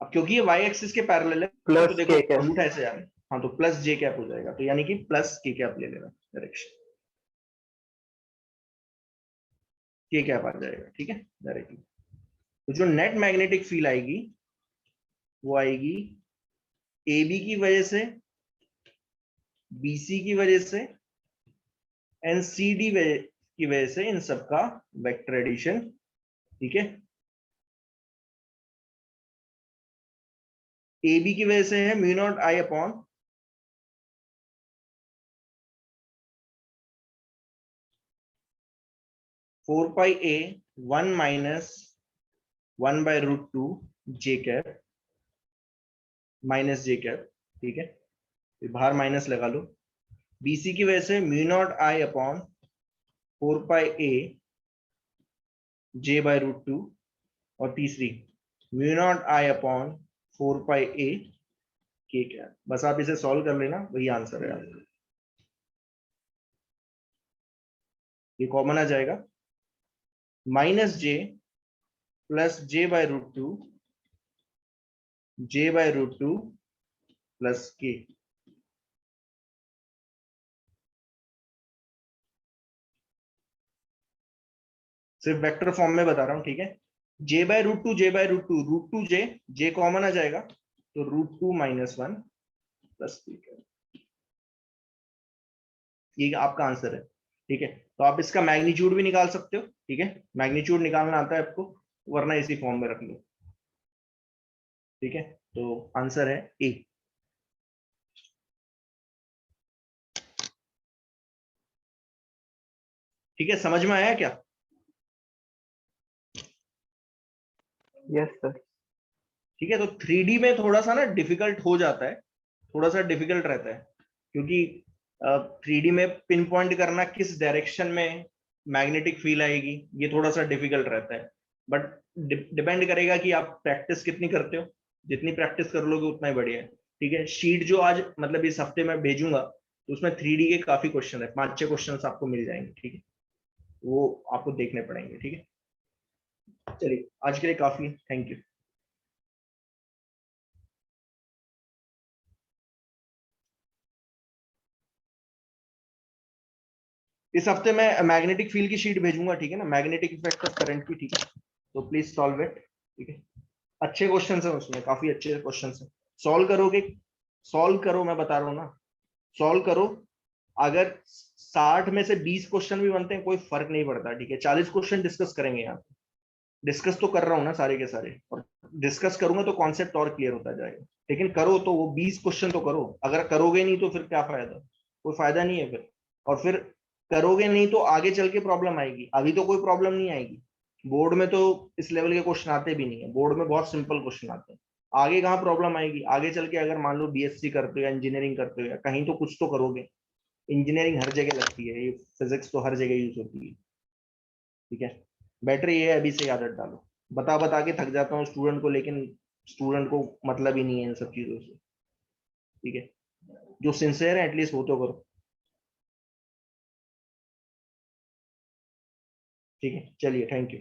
अब क्योंकि ये वाई एक्सिस के पैरेलल है तो Plus देखो KK. अंगूठा ऐसे आ रहा है, हाँ, तो प्लस जे कैप हो जाएगा, तो यानी कि प्लस के कैप ले लेना डायरेक्शन, के कैप आ जाएगा। ठीक है, डायरेक्टली। तो जो नेट मैग्नेटिक फील्ड आएगी वो आएगी ए बी की वजह से, बीसी की वजह से एंड सी डी की वजह से, इन सबका वेक्टर एडिशन। ठीक है, ए बी की वजह से है mu naught I upon 4 pi a 1 minus 1 by root 2 j cap minus J cap, ठीक है, फिर बाहर माइनस लगा लो। बीसी की वजह से mu naught I upon 4 pi a j by root 2, और तीसरी mu naught I upon 4 pi a k cap. बस आप इसे सॉल्व कर लेना, वही आंसर है आपका। ये कॉमन आ जाएगा, minus J plus J by root two j by root 2 plus k। सिर्फ वेक्टर फॉर्म में बता रहा हूं, ठीक है। j by root two root two J common आ जाएगा, तो रूट 2 माइनस 1 प्लस 3। ये आपका आंसर है, ठीक है। तो आप इसका मैग्नीट्यूड भी निकाल सकते हो, ठीक है, मैग्नीट्यूड निकालना आता है आपको, वरना इसी फॉर्म में रख लो, ठीक है। तो आंसर है ए। ठीक है, समझ में आया क्या? Yes sir. ठीक है, तो 3D में थोड़ा सा ना डिफिकल्ट हो जाता है, थोड़ा सा डिफिकल्ट रहता है, क्योंकि 3D में पिन पॉइंट करना किस डायरेक्शन में मैग्नेटिक फील्ड आएगी, ये थोड़ा सा डिफिकल्ट रहता है। बट डिपेंड करेगा कि आप प्रैक्टिस कितनी करते हो, जितनी प्रैक्टिस कर लोगे उतना ही बढ़िया है, ठीक है। शीट जो आज मतलब इस हफ्ते में भेजूंगा, तो उसमें 3D के काफी क्वेश्चन है, 5-6 क्वेश्चन आपको मिल जाएंगे, ठीक है, वो आपको देखने पड़ेंगे, ठीक है। चलिए, आज के लिए काफी, थैंक यू। इस हफ्ते मैं मैग्नेटिक फील्ड की शीट भेजूंगा, ठीक है ना, मैग्नेटिक इफेक्ट ऑफ करंट की, ठीक है। तो प्लीज सॉल्व इट, ठीक है। अच्छे क्वेश्चन है उसमें, काफी अच्छे क्वेश्चन है। सॉल्व करोगे, सॉल्व करो, मैं बता रहा हूँ ना, सॉल्व करो। अगर 60 में से 20 क्वेश्चन भी बनते हैं, कोई फर्क नहीं पड़ता, ठीक है। 40 क्वेश्चन डिस्कस करेंगे यहाँ पे, डिस्कस तो कर रहा हूँ ना सारे के सारे, और डिस्कस करूंगा तो कॉन्सेप्ट और क्लियर होता जाएगा, लेकिन करो तो वो 20 क्वेश्चन तो करो। अगर करोगे नहीं तो फिर क्या फायदा, कोई फायदा नहीं है फिर। और फिर करोगे नहीं तो आगे चल के प्रॉब्लम आएगी, अभी तो कोई प्रॉब्लम नहीं आएगी। बोर्ड में तो इस लेवल के क्वेश्चन आते भी नहीं है, बोर्ड में बहुत सिंपल क्वेश्चन आते हैं। आगे कहाँ प्रॉब्लम आएगी, आगे चल के अगर मान लो बीएससी करते हो या इंजीनियरिंग करते हो या कहीं, तो कुछ तो करोगे। इंजीनियरिंग हर जगह लगती है, ये फिजिक्स तो हर जगह यूज होती है, ठीक है। बेटर ये है अभी से आदत डालो। बता बता के थक जाता हूँ स्टूडेंट को, लेकिन स्टूडेंट को मतलब ही नहीं है इन सब चीजों से, ठीक है। जो सिंसियर है एटलीस्ट वो तो करो, ठीक है। चलिए, थैंक यू।